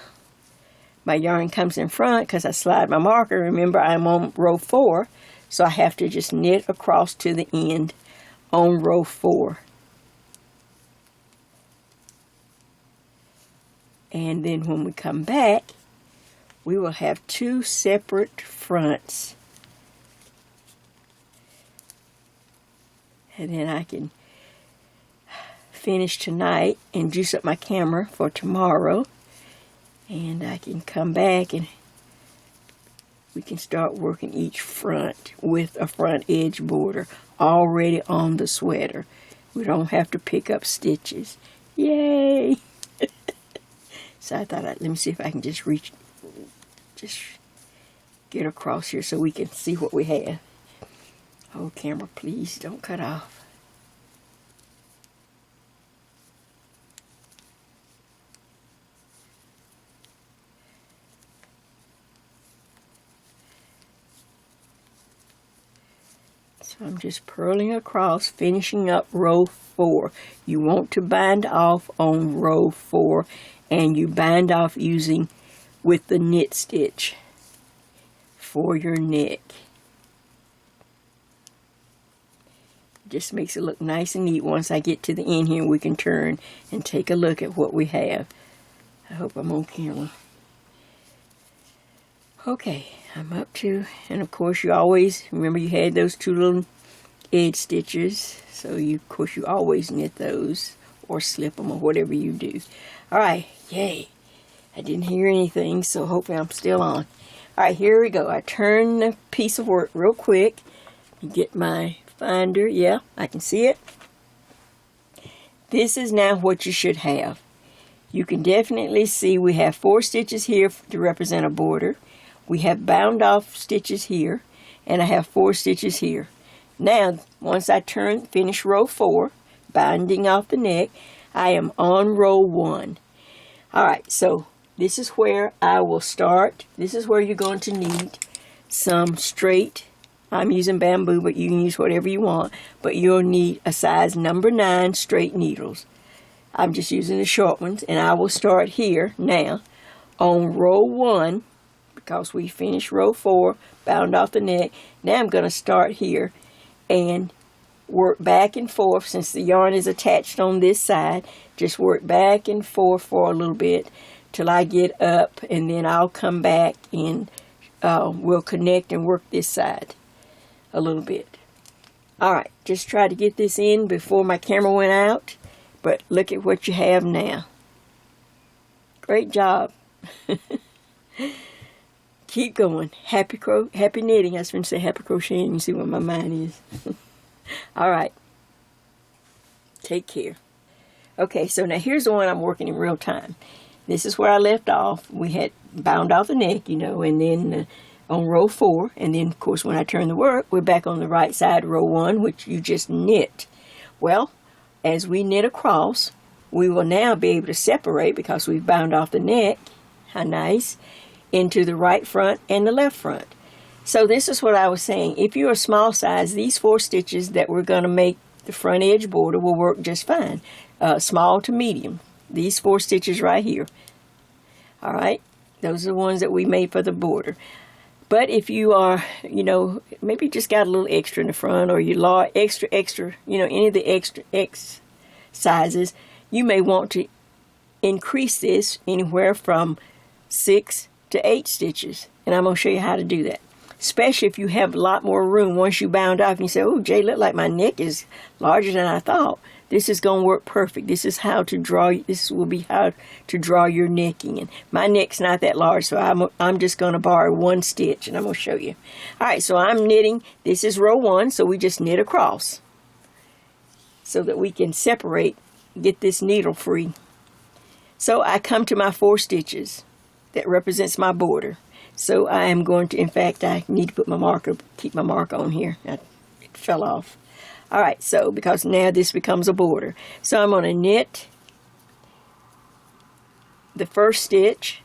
my yarn comes in front because I slide my marker. Remember, I'm on row 4. So I have to just knit across to the end on row 4. And then when we come back, we will have 2 separate fronts. And then I can finish tonight and juice up my camera for tomorrow. And I can come back and we can start working each front with a front edge border already on the sweater. We don't have to pick up stitches. Yay! So I thought, let me see if I can just get across here so we can see what we have. Oh, camera, please don't cut off. So I'm just purling across, finishing up row 4. You want to bind off on row 4, and you bind off using with the knit stitch for your neck. Just makes it look nice and neat. Once I get to the end here, we can turn and take a look at what we have. I hope I'm on camera. Okay, I'm up to, and of course you always, remember you had those 2 little edge stitches, so of course you always knit those or slip them or whatever you do. Alright, yay. I didn't hear anything, so hopefully I'm still on. Alright, here we go. I turn the piece of work real quick. Get my finder. Yeah, I can see it. This is now what you should have. You can definitely see we have 4 stitches here to represent a border. We have bound off stitches here, and I have 4 stitches here. Now, once I finish row 4, binding off the neck, I am on row 1. Alright, so this is where I will start. This is where you're going to need some straight. I'm using bamboo, but you can use whatever you want. But you'll need a size number 9 straight needles. I'm just using the short ones, and I will start here now on row 1. Because we finished row 4, bound off the neck. Now I'm going to start here and work back and forth. Since the yarn is attached on this side, just work back and forth for a little bit till I get up, and then I'll come back and we'll connect and work this side a little bit. Alright, just try to get this in before my camera went out, but look at what you have now. Great job. Keep going. Happy knitting. I was going to say happy crocheting. You see what my mind is. Alright. Take care. Okay, so now here's the one I'm working in real time. This is where I left off. We had bound off the neck, and then on row 4. And then, of course, when I turn the work, we're back on the right side, row 1, which you just knit. Well, as we knit across, we will now be able to separate because we've bound off the neck. How nice. Into the right front and the left front. So this is what I was saying. If you're a small size, these 4 stitches that we're going to make the front edge border will work just fine. Small to medium. These 4 stitches right here. Alright, those are the ones that we made for the border. But if you are, maybe just got a little extra in the front, or you large, extra, any of the extra X sizes, you may want to increase this anywhere from 6 to 8 stitches, and I'm going to show you how to do that. Especially if you have a lot more room once you bound off and you say, "Oh, Jay, look like my neck is larger than I thought." this is going to work perfect. This is how to draw. This will be how to draw your necking. And my neck's not that large, so I'm just going to borrow one stitch, and I'm going to show you. All right, so I'm knitting. This is row 1, so we just knit across so that we can separate, get this needle free. So I come to my 4 stitches that represents my border. So I am going to, in fact, I need to put my marker, keep my mark on here. It fell off. All right, so because now this becomes a border. So I'm going to knit the first stitch,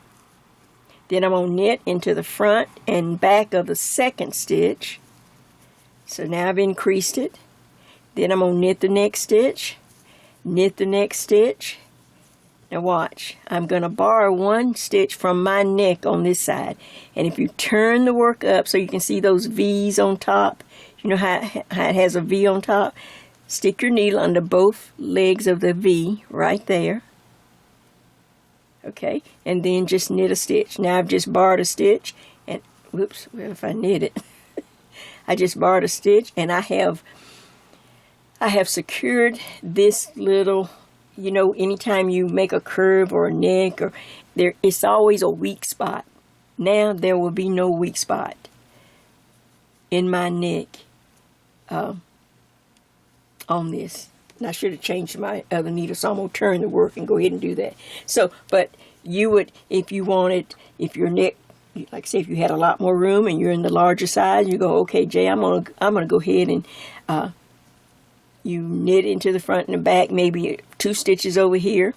then I'm going to knit into the front and back of the second stitch. So now I've increased it. Then I'm going to knit the next stitch, knit the next stitch. Now watch, I'm going to borrow one stitch from my neck on this side. And if you turn the work up so you can see those V's on top, you know how it has a V on top? Stick your needle under both legs of the V right there. Okay, and then just knit a stitch. Now I've just borrowed a stitch, and whoops, well, if I knit it, I just borrowed a stitch, and I have secured this little, you know, anytime you make a curve or a neck, or it's always a weak spot. Now there will be no weak spot in my neck on this. And I should have changed my other needle, so I'm going to turn the work and go ahead and do that. So, but you would, if you wanted, if your neck, like say if you had a lot more room and you're in the larger size, you go, okay, Jay, I'm gonna go ahead and you knit into the front and the back, maybe 2 stitches over here,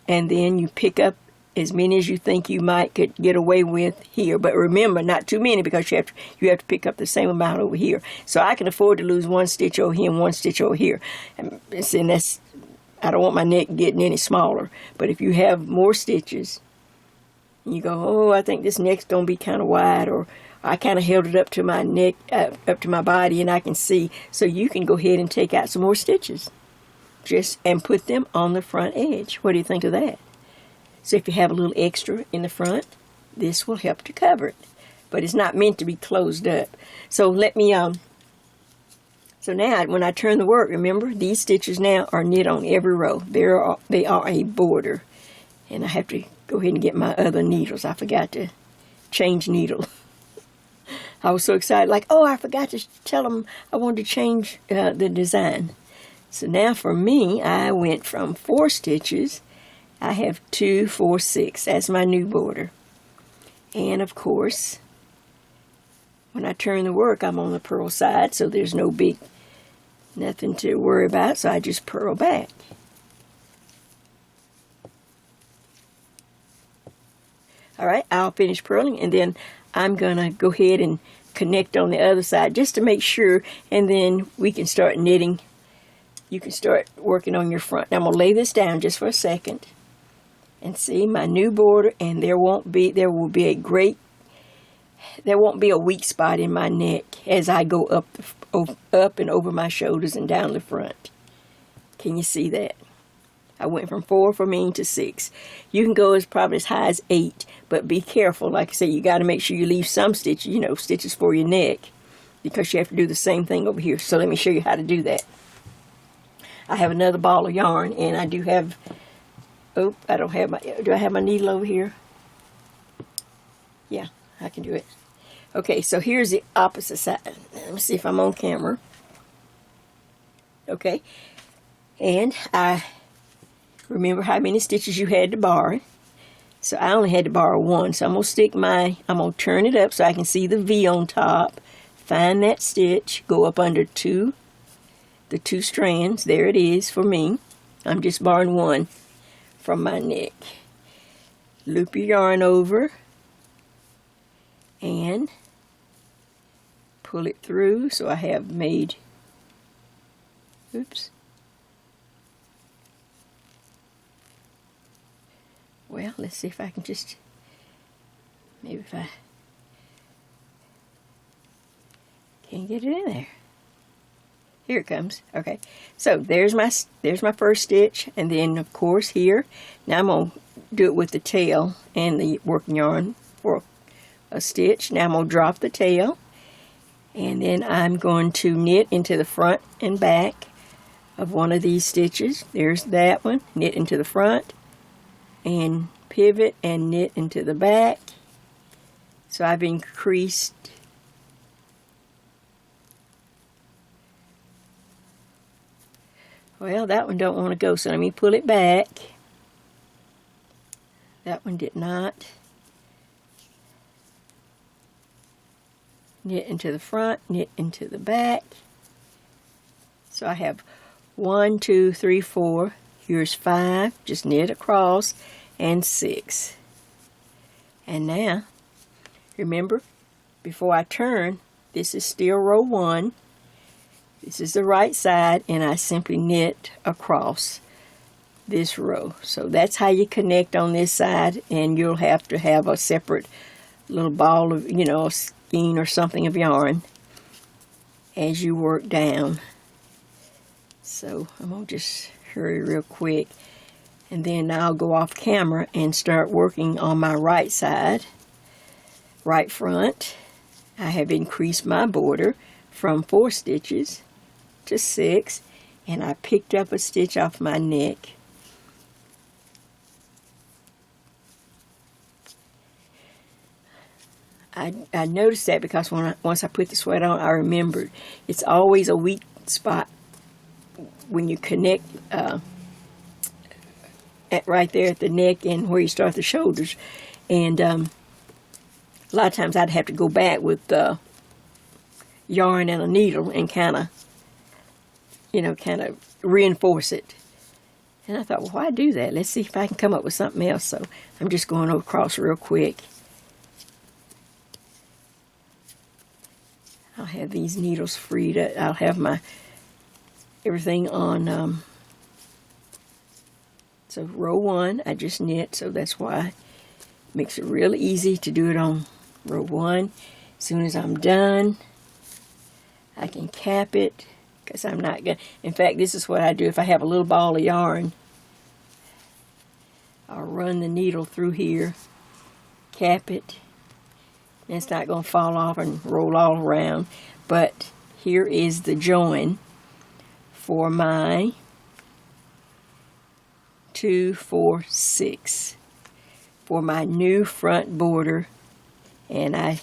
and then you pick up as many as you think you might could get away with here. But remember, not too many, because you have to pick up the same amount over here. So I can afford to lose 1 stitch over here and 1 stitch over here. And that's, I don't want my neck getting any smaller. But if you have more stitches, you go, oh, I think this neck's going to be kind of wide, or I kind of held it up to my neck, up to my body, and I can see. So you can go ahead and take out some more stitches, and put them on the front edge. What do you think of that? So if you have a little extra in the front, this will help to cover it. But it's not meant to be closed up. So let me, so now when I turn the work, remember, these stitches now are knit on every row. They are a border. And I have to go ahead and get my other needles. I forgot to change needle. I was so excited, like, oh, I forgot to tell them I wanted to change the design. So now for me, I went from 4 stitches. I have 2, 4, 6. That's my new border. And of course, when I turn the work, I'm on the purl side, so there's nothing to worry about, so I just purl back. All right, I'll finish purling, and then I'm going to go ahead and connect on the other side just to make sure, and then we can start knitting. You can start working on your front. Now I'm going to lay this down just for a second. And see my new border, and there won't be a weak spot in my neck as I go up and over my shoulders and down the front. Can you see that? I went from 4 for me to 6. You can go probably as high as 8, but be careful. Like I say, you got to make sure you leave some stitches, stitches for your neck, because you have to do the same thing over here. So let me show you how to do that. I have another ball of yarn, and I do have. Oh, I don't have do I have my needle over here? Yeah, I can do it. Okay, so here's the opposite side. Let me see if I'm on camera. Okay, and I remember how many stitches you had to borrow. So I only had to borrow 1. So I'm going to turn it up so I can see the V on top. Find that stitch, go up under the 2 strands. There it is for me. I'm just borrowing 1. From my neck. Loop your yarn over and pull it through. So I have made, oops. Well, let's see if I can just, maybe if I can get it in there. Here it comes. Okay, so there's my first stitch, and then of course here. Now I'm gonna do it with the tail and the working yarn for a stitch. Now I'm gonna drop the tail, and then I'm going to knit into the front and back of one of these stitches. There's that one. Knit into the front and pivot and knit into the back. So I've increased well, that one don't want to go, so let me pull it back. That one did not. Knit into the front, knit into the back. So I have 1, 2, 3, 4. Here's 5. Just knit across, and 6. And now, remember, before I turn, this is still row 1. This is the right side, and I simply knit across this row. So that's how you connect on this side, and you'll have to have a separate little ball of, a skein or something of yarn as you work down. So I'm going to just hurry real quick, and then I'll go off camera and start working on my right side, right front. I have increased my border from 4 stitches to 6, and I picked up a stitch off my neck. I noticed that because once I put the sweater on, I remembered it's always a weak spot when you connect right there at the neck and where you start the shoulders. And a lot of times I'd have to go back with yarn and a needle and kind of reinforce it. And I thought, well, why do that? Let's see if I can come up with something else. So I'm just going across real quick. I'll have these needles freed up. I'll have my everything on. So row 1, I just knit, so that's why it makes it real easy to do it on row 1. As soon as I'm done, I can cap it, because I'm not going to. In fact, this is what I do if I have a little ball of yarn. I'll run the needle through here, cap it. It's not going to fall off and roll all around. But here is the join for my 2, 4, 6 for my new front border, and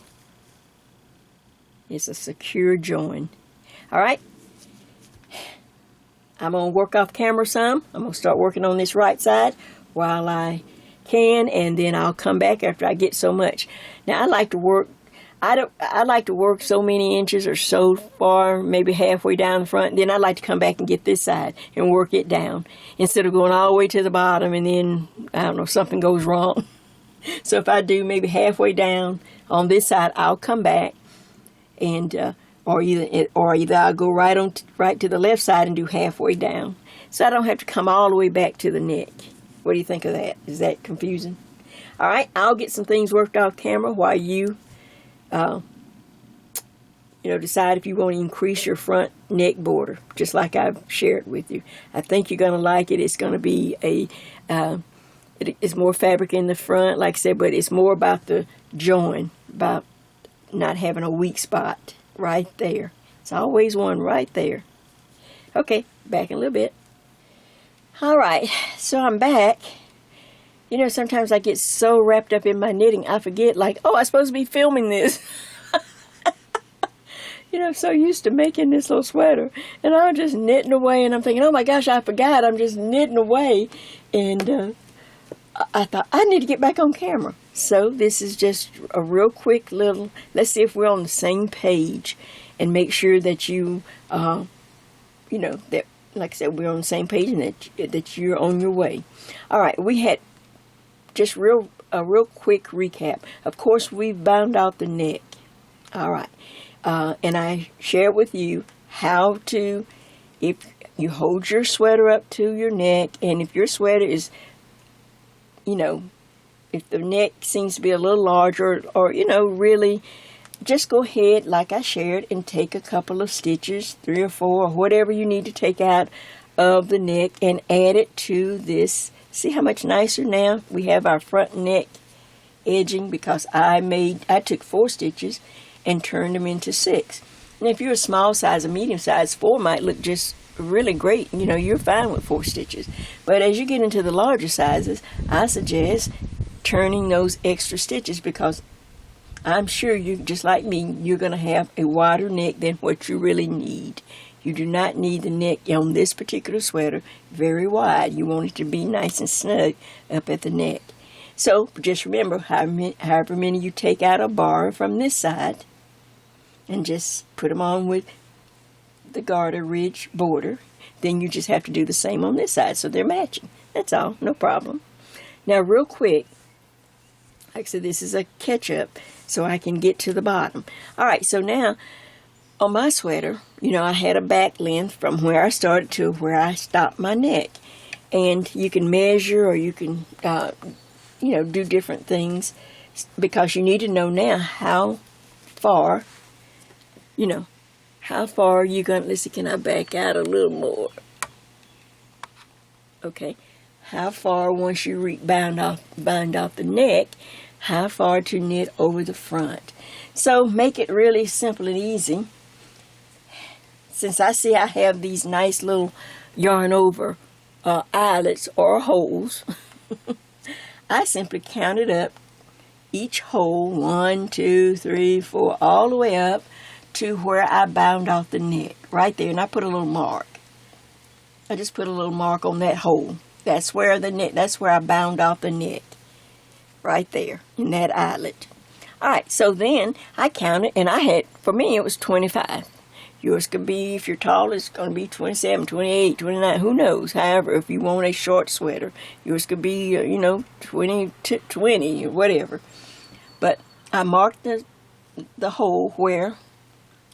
it's a secure join. All right, I'm going to work off camera some. I'm going to start working on this right side while I can, and then I'll come back after I get so much. Now I like to work. I like to work so many inches or so far, maybe halfway down the front. Then I like to come back and get this side and work it down instead of going all the way to the bottom and then, I don't know, something goes wrong. So if I do maybe halfway down on this side, I'll come back and or either I'll go right to the left side and do halfway down, so I don't have to come all the way back to the neck. What do you think of that? Is that confusing? All right, I'll get some things worked off camera while you decide if you want to increase your front neck border, just like I've shared with you. I think you're going to like it. It's going to be it's more fabric in the front, like I said, but it's more about the join, about not having a weak spot right there. It's always one right there. Okay, back in a little bit. All right, so I'm back. Sometimes I get so wrapped up in my knitting, I forget, I'm supposed to be filming this. I'm so used to making this little sweater, and I'm just knitting away, and I'm thinking, oh my gosh, I forgot, I'm just knitting away, and I thought, I need to get back on camera. So this is just a real quick little, let's see if we're on the same page, and make sure that you, that, like I said, we're on the same page, and that you're on your way. All right, we had just a real quick recap. Of course, we've bound out the neck. All right. And I shared with you how to, if you hold your sweater up to your neck, and if your sweater is, if the neck seems to be a little larger, or, really, just go ahead, like I shared, and take a couple of stitches, 3 or 4, or whatever you need to take out of the neck, and add it to this. See how much nicer now we have our front neck edging, because I took 4 stitches and turned them into 6. And if you're a small size, a medium size, 4 might look just really great. You know, you're fine with 4 stitches. But as you get into the larger sizes, I suggest turning those extra stitches, because I'm sure you, just like me, you're going to have a wider neck than what you really need. You do not need the neck on this particular sweater very wide. You want it to be nice and snug up at the neck. So just remember, however many you take out or borrow from this side, and just put them on with the garter ridge border. Then you just have to do the same on this side, so they're matching. That's all, no problem. Now real quick, like I said, this is a catch-up so I can get to the bottom. All right, so now on my sweater, you know, I had a back length from where I started to where I stopped my neck. And you can measure, or you can, you know, do different things, because you need to know now how far, you know, how far you're going to, let's see, can I back out a little more? Okay, how far once you bind off the neck, how far to knit over the front. So make it really simple and easy. Since I see I have these nice little yarn over eyelets or holes, I simply counted up each hole, 1, 2, 3, 4, all the way up to where I bound off the neck, right there. And I put a little mark. I just put a little mark on that hole. That's where the neck, that's where I bound off the neck, right there in that eyelet. All right, so then I counted, and I had, for me, it was 25. Yours could be, if you're tall, it's going to be 27, 28, 29, who knows. However, if you want a short sweater, yours could be, you know, 20 to 20 or whatever. But I marked the hole where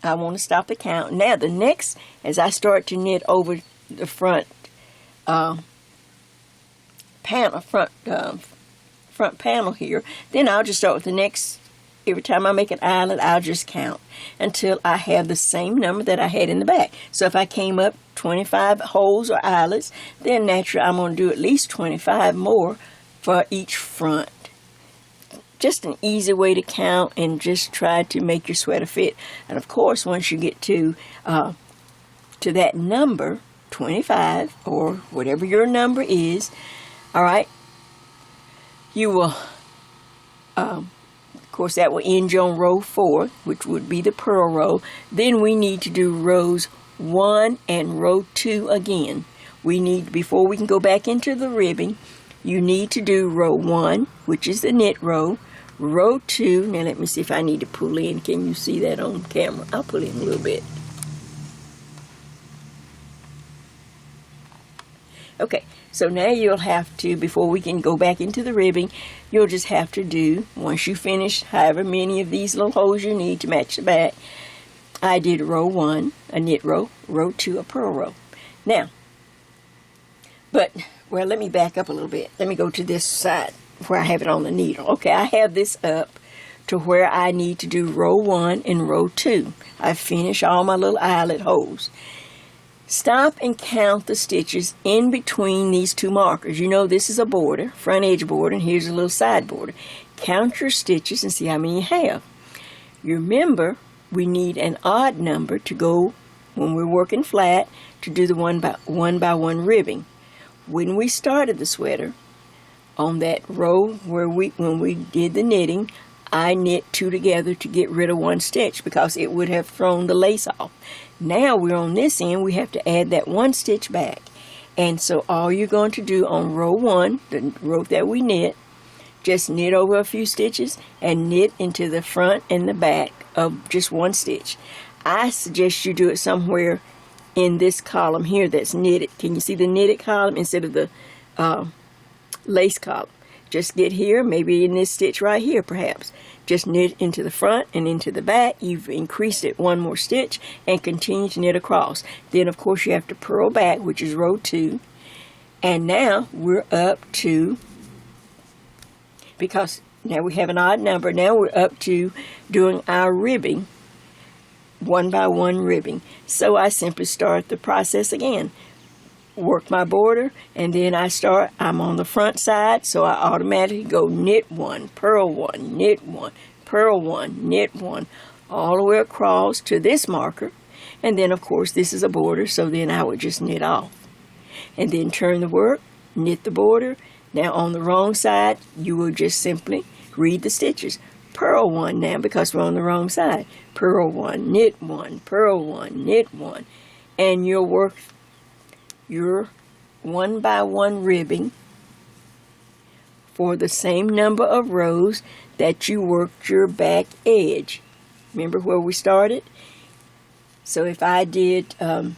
I want to stop the count. Now, the next, as I start to knit over the front panel, front panel here, then I'll just start with the next. Every time I make an eyelet, I'll just count until I have the same number that I had in the back. So if I came up 25 holes or eyelets, then naturally I'm going to do at least 25 more for each front. Just an easy way to count, and just try to make your sweater fit. And of course, once you get to that number, 25, or whatever your number is, all right, you will... Of course, that will end you on row 4, which would be the purl row. Then we need to do rows 1 and row 2 again. We need, before we can go back into the ribbing, you need to do row 1, which is the knit row. Row 2, now let me see if I need to pull in. Can you see that on camera? I'll pull in a little bit. Okay, so now you'll have to, before we can go back into the ribbing, you'll just have to do, once you finish however many of these little holes you need to match the back, I did row 1, a knit row, row 2, a purl row. Now, but, well, let me back up a little bit. Let me go to this side where I have it on the needle. Okay, I have this up to where I need to do row 1 and row 2. I finished all my little eyelet holes. Stop and count the stitches in between these two markers. You know this is a border, front edge border, and here's a little side border. Count your stitches and see how many you have. You remember, we need an odd number to go, when we're working flat, to do the one by one ribbing. When we started the sweater, on that row where when we did the knitting, I knit 2 together to get rid of 1 stitch because it would have thrown the lace off. Now we're on this end, we have to add that 1 stitch back. And so all you're going to do on row 1, the row that we knit, just knit over a few stitches and knit into the front and the back of just 1 stitch. I suggest you do it somewhere in this column here that's knitted. Can you see the knitted column instead of the lace column? Just get here, maybe in this stitch right here perhaps. Just knit into the front and into the back. You've increased it 1 more stitch and continue to knit across. Then of course you have to purl back, which is row 2. And now we're up to, because now we have an odd number, now we're up to doing our ribbing, 1 by 1 ribbing. So I simply start the process again. Work my border, and then I'm on the front side, so I automatically go knit 1, purl 1, knit 1, purl 1, knit 1, all the way across to this marker. And then of course this is a border, so then I would just knit off. And then turn the work, knit the border. Now on the wrong side, you will just simply read the stitches. Purl 1 now because we're on the wrong side. Purl 1, knit 1, purl 1, knit 1. And you'll work your 1 by 1 ribbing for the same number of rows that you worked your back edge. Remember where we started? So if I did 9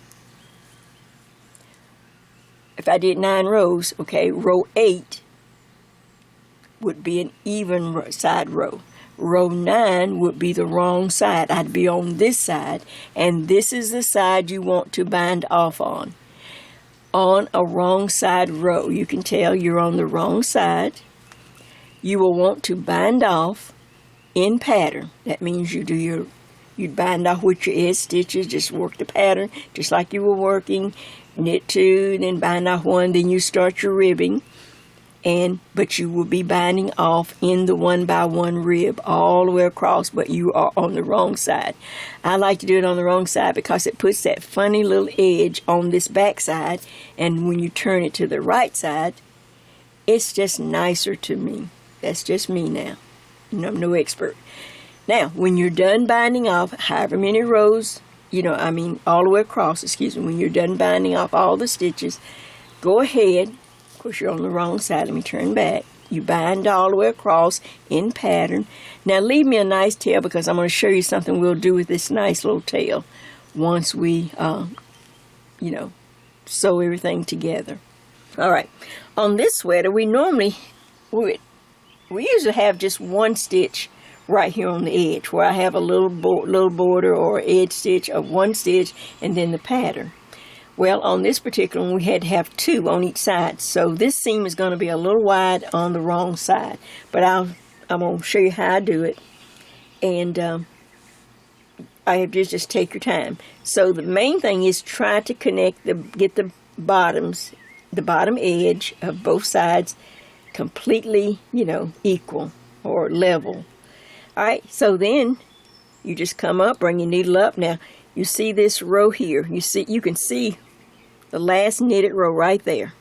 rows, okay, row 8 would be an even side row. Row 9 would be the wrong side. I'd be on this side, and this is the side you want to bind off on. On a wrong side row, you can tell you're on the wrong side. You will want to bind off in pattern. That means you'd bind off with your edge stitches, just work the pattern, just like you were working. Knit 2, then bind off 1, then you start your ribbing. But you will be binding off in the 1 by 1 rib all the way across, but you are on the wrong side. I like to do it on the wrong side because it puts that funny little edge on this back side, and when you turn it to the right side, it's just nicer to me. That's just me now. I'm no expert. Now, when you're done binding off however many rows, all the way across, when you're done binding off all the stitches, go ahead. Of course, you're on the wrong side. Let me turn back. You bind all the way across in pattern. Now, leave me a nice tail because I'm going to show you something we'll do with this nice little tail once we, sew everything together. All right. On this sweater, we usually have just one stitch right here on the edge where I have a little border or edge stitch of one stitch and then the pattern. Well, on this particular one, we had to have 2 on each side. So this seam is going to be a little wide on the wrong side. But I'm going to show you how I do it. And I have to just take your time. So the main thing is try to get the bottom edge of both sides completely, equal or level. All right, so then you just come up, bring your needle up. Now, you see this row here. You can see the last knitted row right there.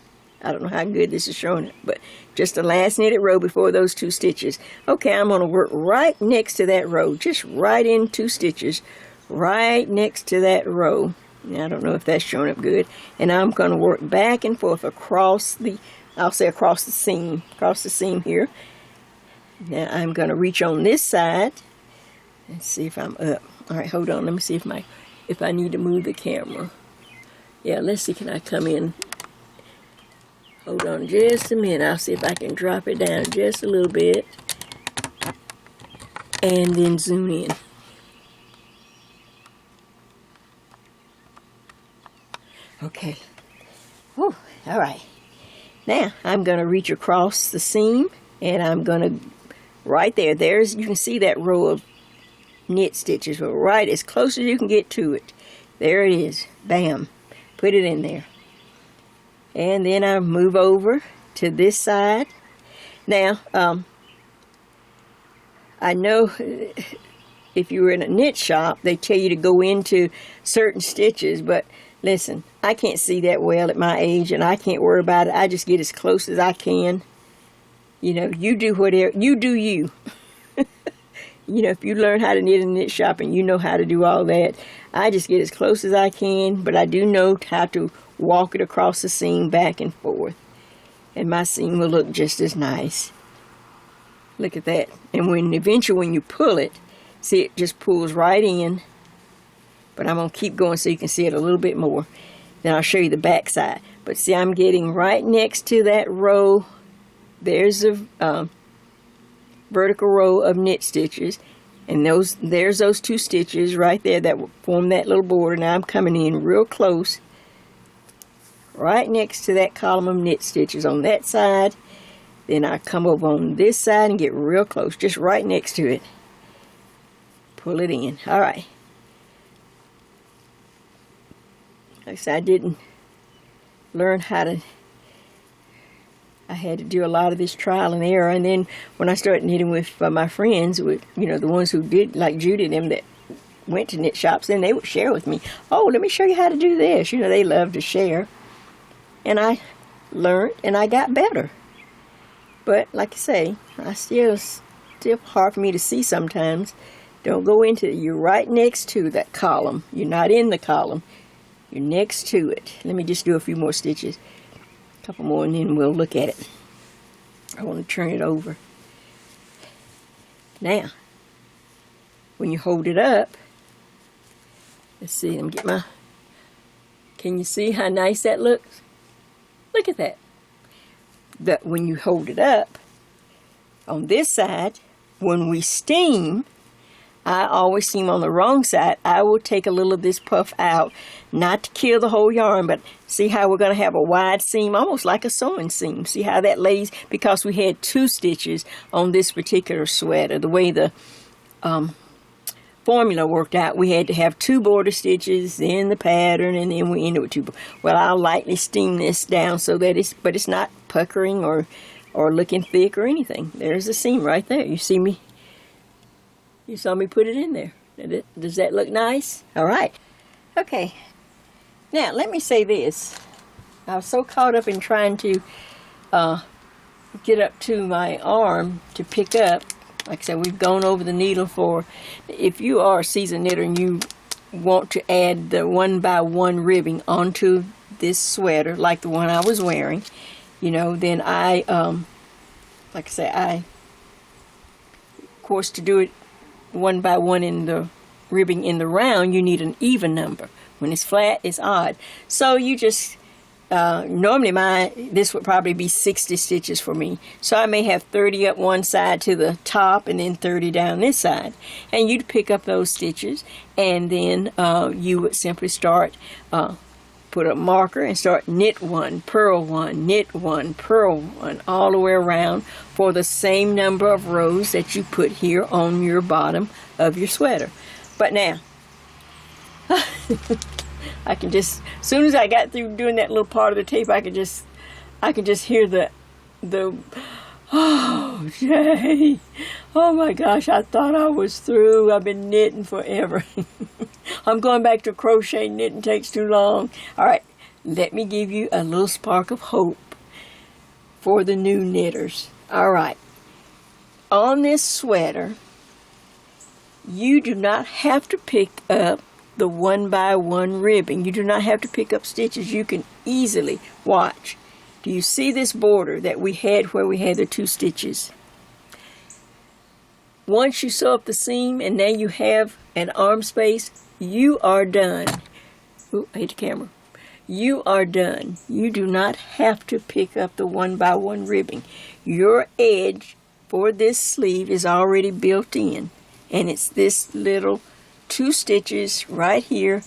I don't know how good this is showing it, but just the last knitted row before those 2 stitches. Okay, I'm going to work right next to that row, just right in 2 stitches, right next to that row. Now, I don't know if that's showing up good. And I'm going to work back and forth across the seam here. Now I'm going to reach on this side. Let's see if I'm up. All right, hold on. Let me see if I need to move the camera. Yeah, let's see. Can I come in? Hold on just a minute. I'll see if I can drop it down just a little bit. And then zoom in. Okay. Whew. All right. Now I'm going to reach across the seam, and I'm going to right there. You can see that row of knit stitches. Well, right as close as you can get to it. There it is. Bam. Put it in there. And then I move over to this side. Now, I know if you were in a knit shop, they tell you to go into certain stitches, but listen, I can't see that well at my age, and I can't worry about it. I just get as close as I can. You do whatever. You do you. If you learn how to knit in a knit shop and you know how to do all that, I just get as close as I can, but I do know how to walk it across the seam back and forth. And my seam will look just as nice. Look at that. And eventually when you pull it, see it just pulls right in. But I'm going to keep going so you can see it a little bit more. Then I'll show you the back side. But see, I'm getting right next to that row. There's a vertical row of knit stitches. And there's those 2 stitches right there that will form that little border. Now I'm coming in real close. Right next to that column of knit stitches on that side. Then I come over on this side and get real close. Just right next to it. Pull it in. Alright. Like I said, I didn't learn how to... I had to do a lot of this trial and error, and then when I started knitting with my friends, with the ones who did, like Judy and them, that went to knit shops, and they would share with me, oh, let me show you how to do this. You know, they love to share. And I learned, and I got better. But like I say, still hard for me to see sometimes. Don't go into it. You're right next to that column. You're not in the column. You're next to it. Let me just do a few more stitches. A couple more, and then we'll look at it. I want to turn it over. Now, when you hold it up, let's see, let me get my, can you see how nice that looks? Look at that. That when you hold it up, on this side, when we steam, I always seam on the wrong side. I will take a little of this puff out, not to kill the whole yarn, but see how we're going to have a wide seam, almost like a sewing seam. See how that lays? Because we had 2 stitches on this particular sweater. The way the formula worked out, we had to have 2 border stitches, then the pattern, and then we ended with 2. Well, I'll lightly steam this down so that it's not puckering or looking thick or anything. There's the seam right there. You see me? You saw me put it in there. Does that look nice? All right. Okay. Now, let me say this. I was so caught up in trying to get up to my arm to pick up. Like I said, we've gone over the needle for, if you are a seasoned knitter and you want to add the 1x1 ribbing onto this sweater, like the one I was wearing, you know, then like I say, of course, to do it 1x1 in the ribbing in the round, you need an even number. When it's flat, it's odd. So you just, normally this would probably be 60 stitches for me. So I may have 30 up one side to the top and then 30 down this side. And you'd pick up those stitches, and then you would simply start, put a marker and start knit 1, purl 1, knit 1, purl 1, all the way around for the same number of rows that you put here on your bottom of your sweater. But now, I can just, as soon as I got through doing that little part of the tape, I could just hear the oh, Jay, oh my gosh, I thought I was through. I've been knitting forever. I'm going back to crochet. Knitting takes too long. All right, let me give you a little spark of hope for the new knitters. All right, on this sweater, you do not have to pick up the 1x1 ribbing. You do not have to pick up stitches. You can easily watch. Do you see this border that we had where we had the 2 stitches? Once you sew up the seam and now you have an arm space, you are done. Ooh, I hit the camera. You are done. You do not have to pick up the 1x1 ribbing. Your edge for this sleeve is already built in, and it's this little 2 stitches right here.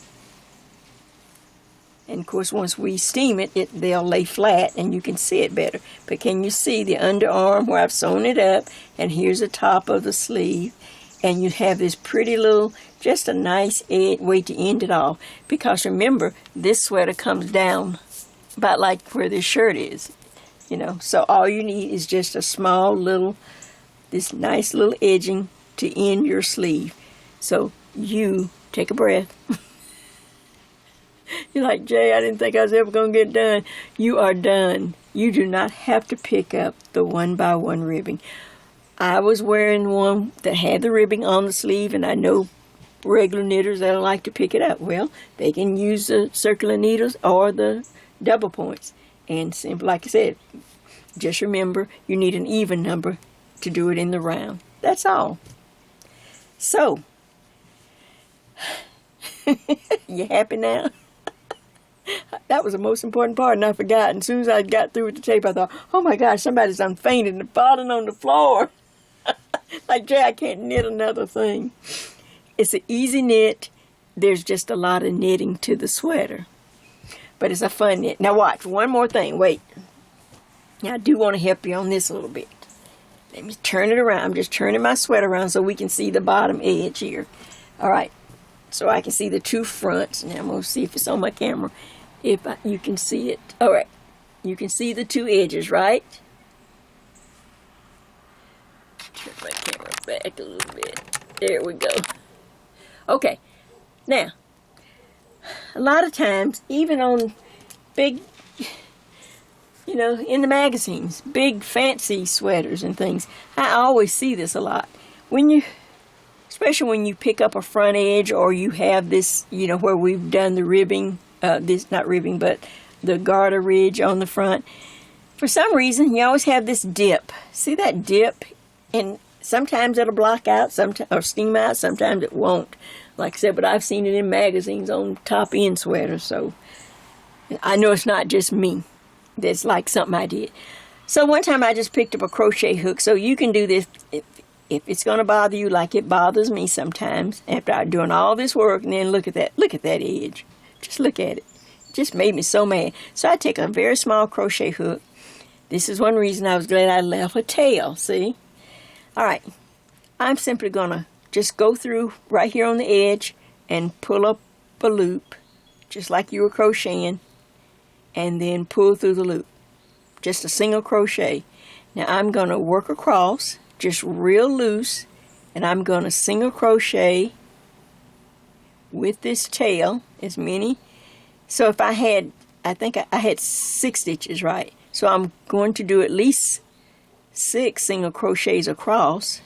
And of course, once we steam it, they'll lay flat and you can see it better. But can you see the underarm where I've sewn it up? And here's the top of the sleeve. And you have this pretty little, just a nice way to end it all. Because remember, this sweater comes down about like where this shirt is. You know, so all you need is just a small little, this nice little edging to end your sleeve. So you take a breath. You're like, Jay, I didn't think I was ever going to get done. You are done. You do not have to pick up the 1x1 ribbing. I was wearing one that had the ribbing on the sleeve, and I know regular knitters that don't like to pick it up. Well, they can use the circular needles or the double points. And simple, like I said, just remember you need an even number to do it in the round. That's all. So, you happy now? That was the most important part, and I forgot. And as soon as I got through with the tape, I thought, oh my gosh, somebody's fainted and falling on the floor. Like, Jay, I can't knit another thing. It's an easy knit. There's just a lot of knitting to the sweater. But it's a fun knit. Now watch, one more thing. Wait. Now I do want to help you on this a little bit. Let me turn it around. I'm just turning my sweater around so we can see the bottom edge here. All right. So I can see the 2 fronts. Now I'm going to see if it's on my camera. You can see it. All right. You can see the 2 edges, right? Turn my camera back a little bit. There we go. Okay, now, a lot of times, even on big, in the magazines, big fancy sweaters and things, I always see this a lot. Especially when you pick up a front edge, or you have this, where we've done the ribbing, not ribbing, but the garter ridge on the front. For some reason, you always have this dip. See that dip? And sometimes it'll block out, or steam out, sometimes it won't. Like I said, but I've seen it in magazines on top end sweaters, so I know it's not just me. That's like something I did. So one time I just picked up a crochet hook. So you can do this if it's going to bother you like it bothers me sometimes after I'm doing all this work. And then look at that edge. Just look at it. It just made me so mad. So I take a very small crochet hook. This is one reason I was glad I left a tail, see? All right. I'm simply going to just go through right here on the edge and pull up a loop, just like you were crocheting, and then pull through the loop. Just a single crochet. Now I'm going to work across, just real loose, and I'm going to single crochet with this tail, as many. So if I think I had 6 stitches, right? So I'm going to do at least 6 single crochets across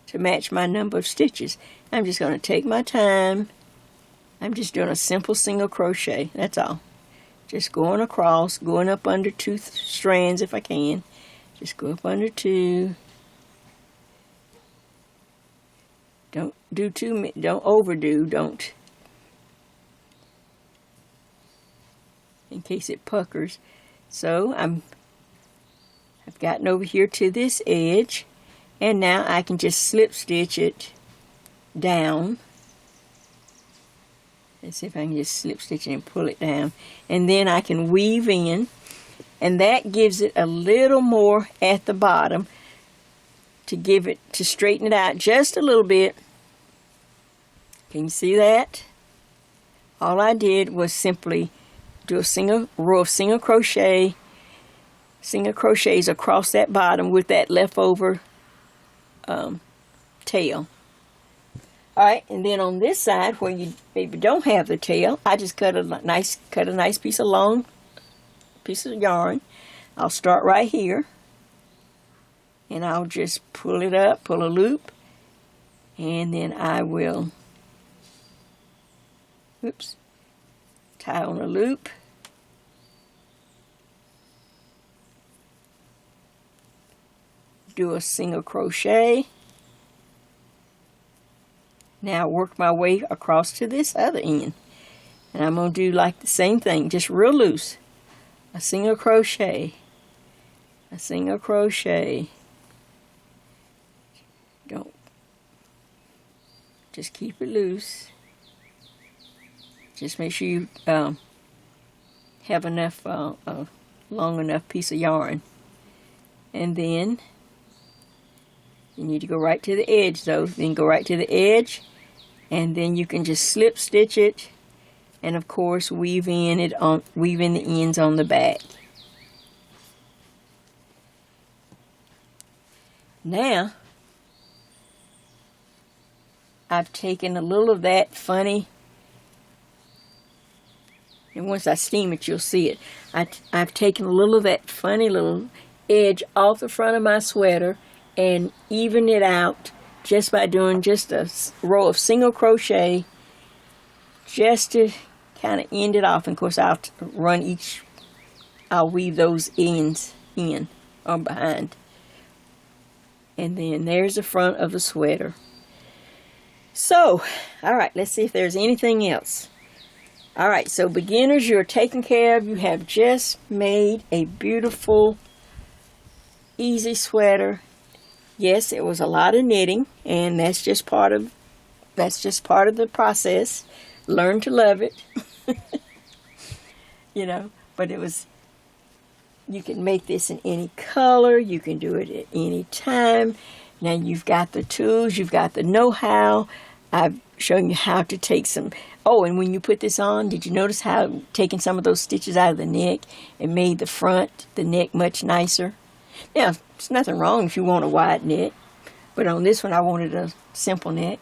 to match my number of stitches. I'm just going to take my time. I'm just doing a simple single crochet, that's all. Just going across, going up under 2 strands if I can. Just go up under 2. Don't do too many, don't overdo, don't. In case it puckers. So I've gotten over here to this edge, and now I can just slip stitch it down. Let's see if I can just slip stitch it and pull it down. And then I can weave in, and that gives it a little more at the bottom to straighten it out just a little bit. Can you see that? All I did was simply do a row of single crochets across that bottom with that leftover tail. Alright, and then on this side where you maybe don't have the tail, I just cut a nice piece of yarn. I'll start right here, and I'll just pull it up, pull a loop, and then I will tie on a loop. Do a single crochet. Now work my way across to this other end, and I'm going to do like the same thing, just real loose. A single crochet, a single crochet. Don't, just keep it loose. Just make sure you have enough, long enough piece of yarn. And then you need to go right to the edge though. Then go right to the edge, and then you can just slip stitch it, and of course weave in the ends on the back. Now I've taken a little of that funny, and once I steam it you'll see it. I've taken a little of that funny little edge off the front of my sweater and even it out just by doing just a row of single crochet just to kind of end it off. And of course I'll weave those ends in or behind. And then there's the front of the sweater. So, alright, let's see if there's anything else. Alright, so beginners, you're taken care of. You have just made a beautiful, easy sweater. Yes, it was a lot of knitting, and that's just part of the process. Learn to love it. But you can make this in any color. You can do it at any time. Now you've got the tools, you've got the know-how. I've shown you how to take some. Oh, and when you put this on, did you notice how taking some of those stitches out of the neck, it made the neck much nicer? Now, there's nothing wrong if you want a wide neck, but on this one I wanted a simple neck.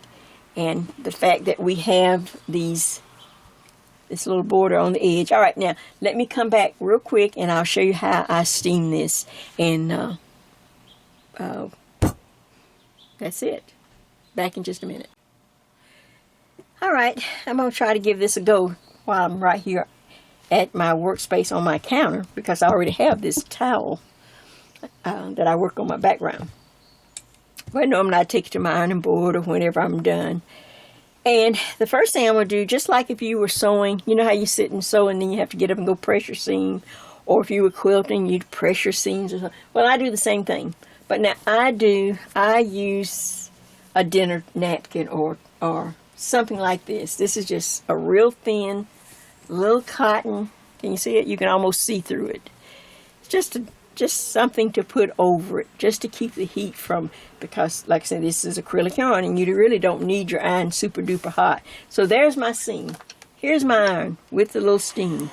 And the fact that we have this little border on the edge. All right, now let me come back real quick and I'll show you how I steam this. And that's it. Back in just a minute. All right, I'm going to try to give this a go while I'm right here at my workspace on my counter, because I already have this towel that I work on my background. Well, normally I take it to my ironing board or whenever I'm done. And the first thing I'm going to do, just like if you were sewing, you know how you sit and sew and then you have to get up and go press your seam, or if you were quilting, you'd press your seams or something. Well, I do the same thing. But now I use a dinner napkin or something like this. This is just a real thin, little cotton. Can you see it? You can almost see through it. Just something to put over it, just to keep the heat from, because like I said, this is acrylic yarn and you really don't need your iron super duper hot. So there's my seam. Here's my iron with the little steam.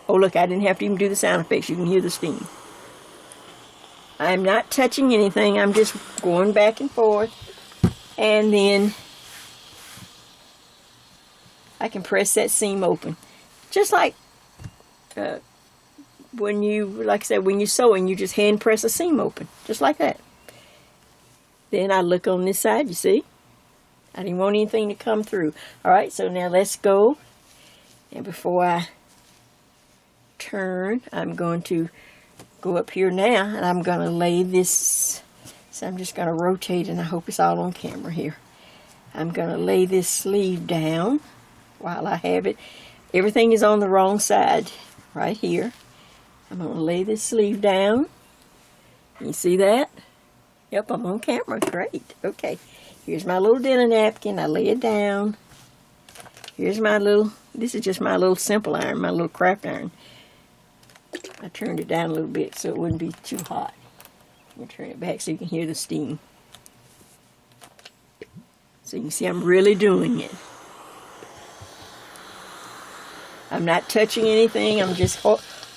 Oh look, I didn't have to even do the sound effects. You can hear the steam. I'm not touching anything. I'm just going back and forth. And then I can press that seam open. Just like when you, like I said, when you're sewing, you just hand press a seam open, just like that. Then I look on this side, you see? I didn't want anything to come through. All right, so now let's go. And before I turn, I'm going to go up here now, and I'm going to lay this. So I'm just going to rotate, and I hope it's all on camera here. I'm going to lay this sleeve down while I have it. Everything is on the wrong side right here. I'm going to lay this sleeve down. You see that? Yep, I'm on camera. Great. Okay. Here's my little dinner napkin. I lay it down. Here's my little, this is just my little simple iron, my little craft iron. I turned it down a little bit so it wouldn't be too hot. I'm going to turn it back so you can hear the steam. So you can see I'm really doing it. I'm not touching anything. I'm just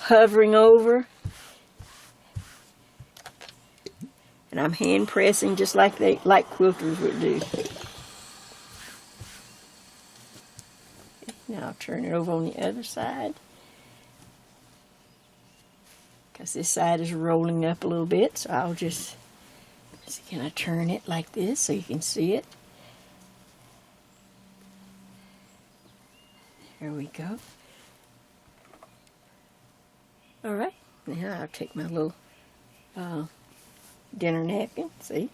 hovering over, and I'm hand pressing just like quilters would do. Now I'll turn it over on the other side, because this side is rolling up a little bit, so I'll just, can I turn it like this so you can see it? There we go. All right, now I'll take my little dinner napkin, see?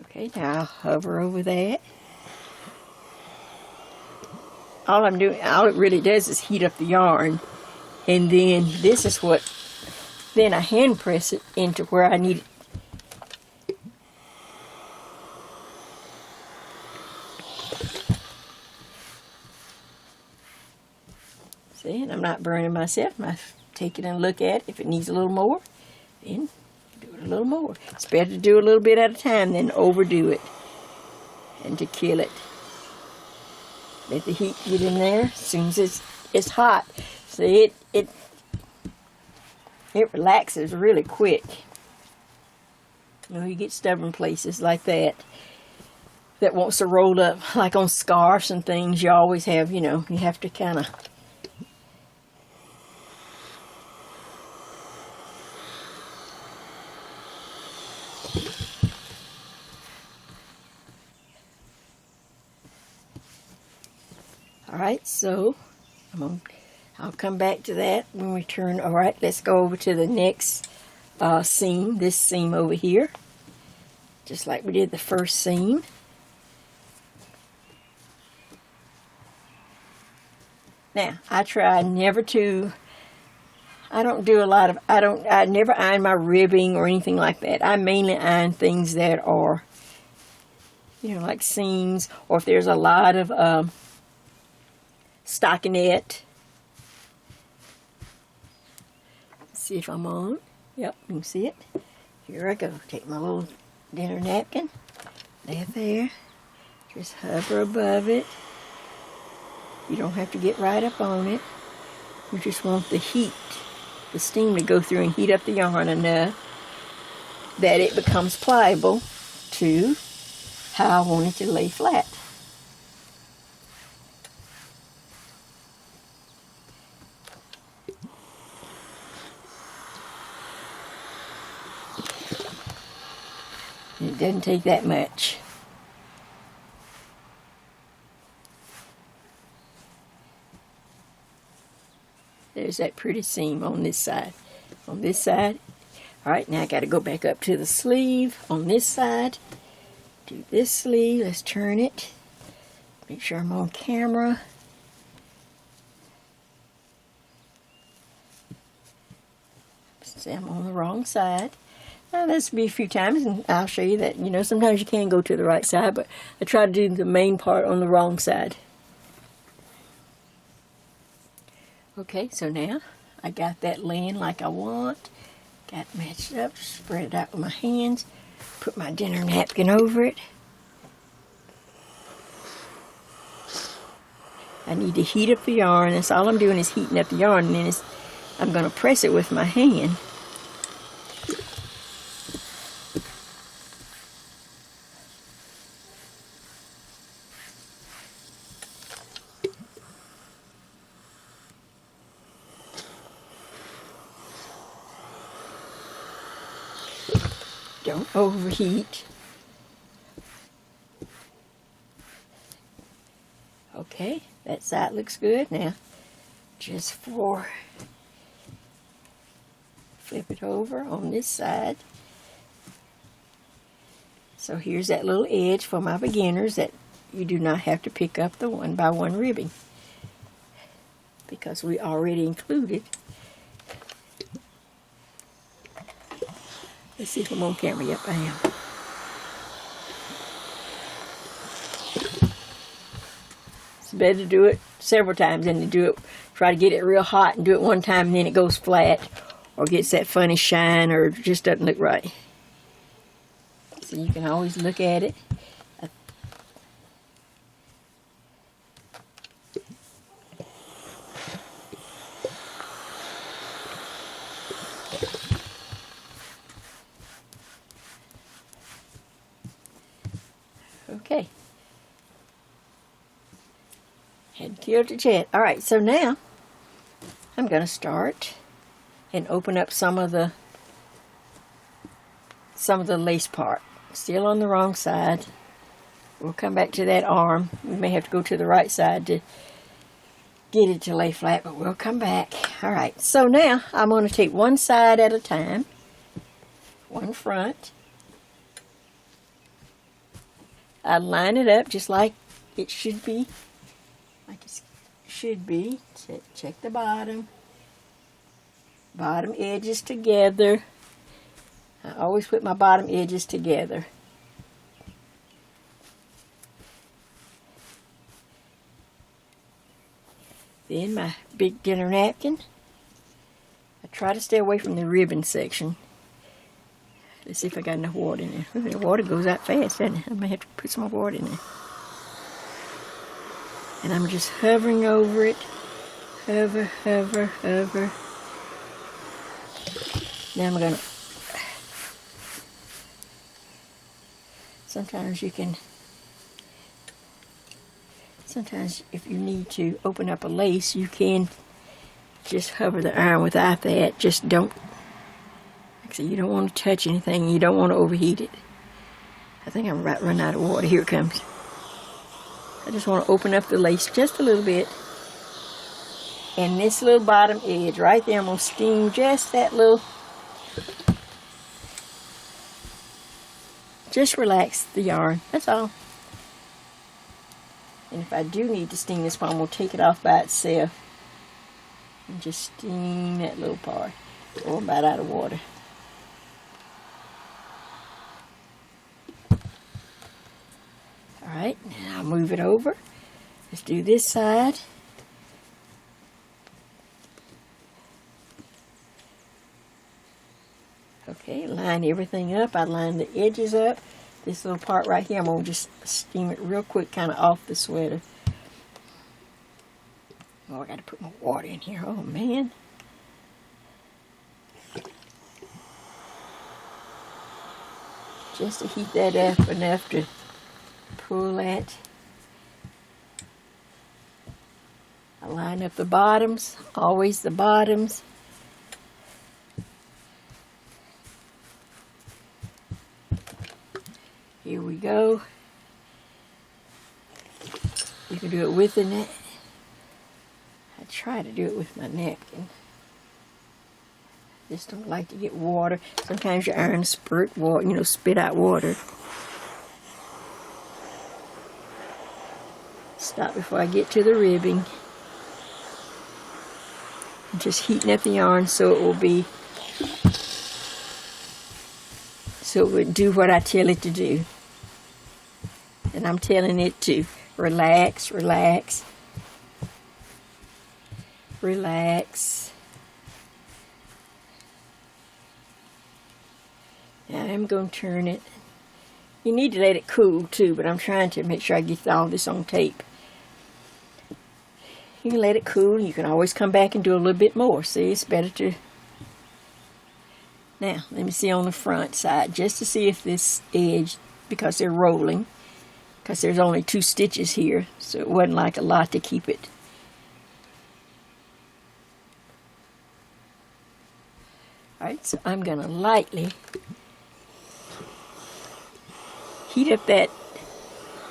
Okay, now I'll hover over that. All it really does is heat up the yarn, and then this is what, then I hand press it into where I need it. See, and I'm not burning myself. I take it and look at it. If it needs a little more, then do it a little more. It's better to do a little bit at a time than overdo it and to kill it. Let the heat get in there as soon as it's hot. See, it relaxes really quick. You know, you get stubborn places like that wants to roll up, like on scarves and things. You always have, you know, you have to kind of. Alright, so I'll come back to that when we turn. Alright, let's go over to the next seam, this seam over here. Just like we did the first seam. Now, I try never to, I never iron my ribbing or anything like that. I mainly iron things that are, you know, like seams, or if there's a lot of stockinette. Let's see if I'm on. Yep, you can see it. Here I go. Take my little dinner napkin, lay it there, just hover above it. You don't have to get right up on it. You just want the heat the steam to go through and heat up the yarn enough that it becomes pliable to how I want it to lay flat. It doesn't take that much. There's that pretty seam on this side. On this side. Alright, now I got to go back up to the sleeve on this side. Do this sleeve. Let's turn it. Make sure I'm on camera. See, I'm on the wrong side. Now, this will be a few times, and I'll show you that, sometimes you can go to the right side, but I try to do the main part on the wrong side. Okay, so now I got that laying like I want. Got it matched up, spread it out with my hands, put my dinner napkin over it. I need to heat up the yarn. That's all I'm doing is heating up the yarn, and then I'm going to press it with my hand. Don't overheat. Okay, that side looks good. Now, just flip it over on this side. So here's that little edge for my beginners that you do not have to pick up the 1x1 ribbing because we already included. Let's see if I'm on camera. Yep, I am. It's better to do it several times than to try to get it real hot and do it one time and then it goes flat or gets that funny shine or just doesn't look right. So you can always look at it. Okay. Head killed the chat. Alright, so now I'm going to start and open up some of the lace part. Still on the wrong side. We'll come back to that arm. We may have to go to the right side to get it to lay flat, but we'll come back. Alright, so now I'm going to take one side at a time. One front. I line it up just like it should be. Like it should be. Check the bottom. Bottom edges together. I always put my bottom edges together. Then my big dinner napkin. I try to stay away from the ribbon section. Let's see if I got enough water in there. Ooh, the water goes out fast, doesn't it? I may have to put some more water in there. And I'm just hovering over it. Hover, hover, hover. Now I'm going to... Sometimes if you need to open up a lace, you can just hover the iron without that. Just don't... So you don't want to touch anything. You don't want to overheat it. I think I'm about running out of water. Here it comes. I just want to open up the lace just a little bit. And this little bottom edge right there, I'm going to steam just that little. Just relax the yarn. That's all. And if I do need to steam this part, I'm going to take it off by itself. And just steam that little part. Oh, I'm about out of water. Alright, now I'll move it over. Let's do this side. Okay, line everything up. I line the edges up. This little part right here, I'm going to just steam it real quick, kind of off the sweater. Oh, I got to put more water in here. Oh, man. just to heat that up enough to pull that. I line up the bottoms, always the bottoms. Here we go. You can do it with the neck. I try to do it with my napkin. Just don't like to get water. Sometimes your iron spurt water, spit out water. Stop before I get to the ribbing. I'm just heating up the yarn so it would do what I tell it to do. And I'm telling it to relax, relax, relax. Now I'm going to turn it. You need to let it cool too, but I'm trying to make sure I get all this on tape. You can let it cool. You can always come back and do a little bit more. See, it's better to... Now, let me see on the front side, just to see if this edge, because they're rolling, because there's only 2 stitches here, so it wasn't like a lot to keep it. Alright, so I'm going to lightly heat up that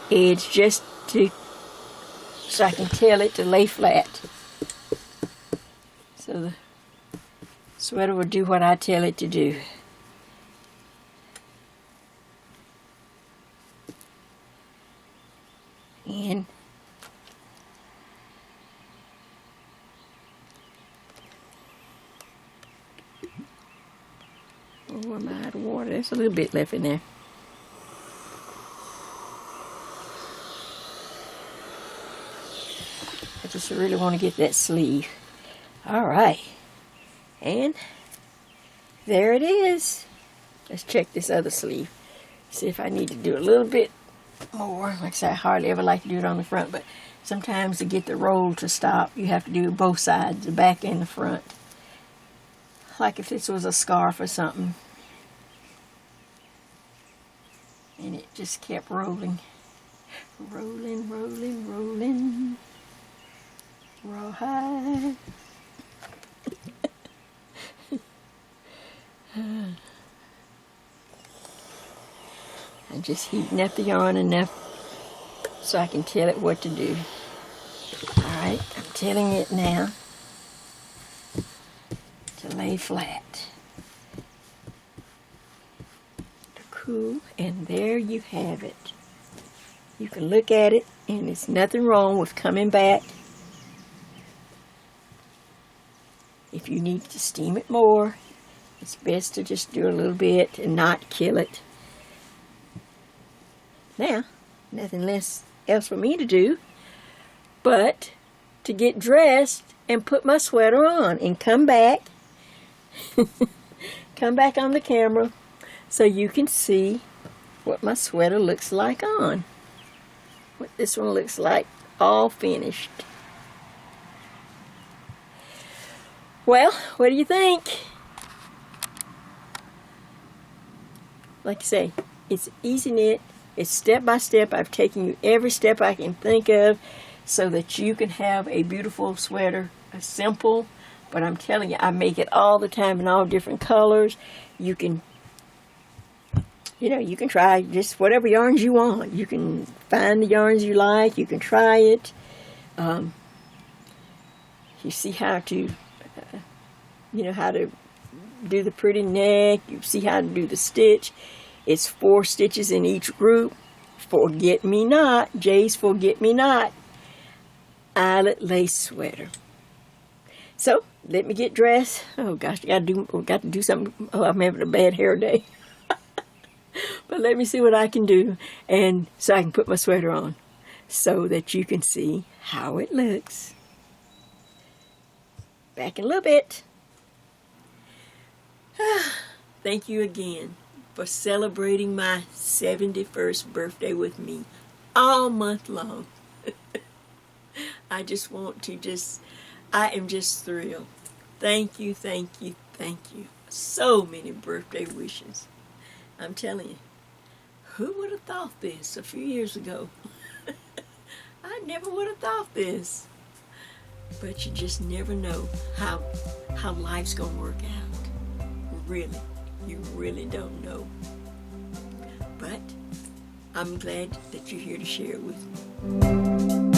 edge just so I can tell it to lay flat. So the sweater will do what I tell it to do. And oh, am I out of water? There's a little bit left in there. I just really want to get that sleeve. All right. And there it is. Let's check this other sleeve. See if I need to do a little bit more. Like I said, I hardly ever like to do it on the front, but sometimes to get the roll to stop, you have to do both sides, the back and the front. Like if this was a scarf or something. And it just kept rolling. Rolling, rolling, rolling. Rawhide. I'm just heating up the yarn enough so I can tell it what to do. Alright, I'm telling it now to lay flat. To cool, and there you have it. You can look at it, and there's nothing wrong with coming back. If you need to steam it more, it's best to just do a little bit and not kill it. Now, nothing else for me to do but to get dressed and put my sweater on and come back. Come back on the camera so you can see what my sweater looks like on. What this one looks like all finished. Well, what do you think? Like I say, it's easy knit. It's step by step. I've taken you every step I can think of so that you can have a beautiful sweater. A simple, but I'm telling you, I make it all the time in all different colors. You can, you can try just whatever yarns you want. You can find the yarns you like. You can try it. You see how to... how to do the pretty neck. You see how to do the stitch. It's 4 stitches in each group. Forget me not. Jay's Forget Me Not Eyelet lace sweater. So let me get dressed. Oh gosh, got to do something. Oh, I'm having a bad hair day. But let me see what I can do, and so I can put my sweater on so that you can see how it looks. Back in a little bit. Thank you again for celebrating my 71st birthday with me all month long. I just want to I am just thrilled. Thank you, thank you, thank you. So many birthday wishes. I'm telling you, Who would have thought this a few years ago? I never would have thought this. But you just never know how life's going to work out. Really, you really don't know. But I'm glad that you're here to share it with me.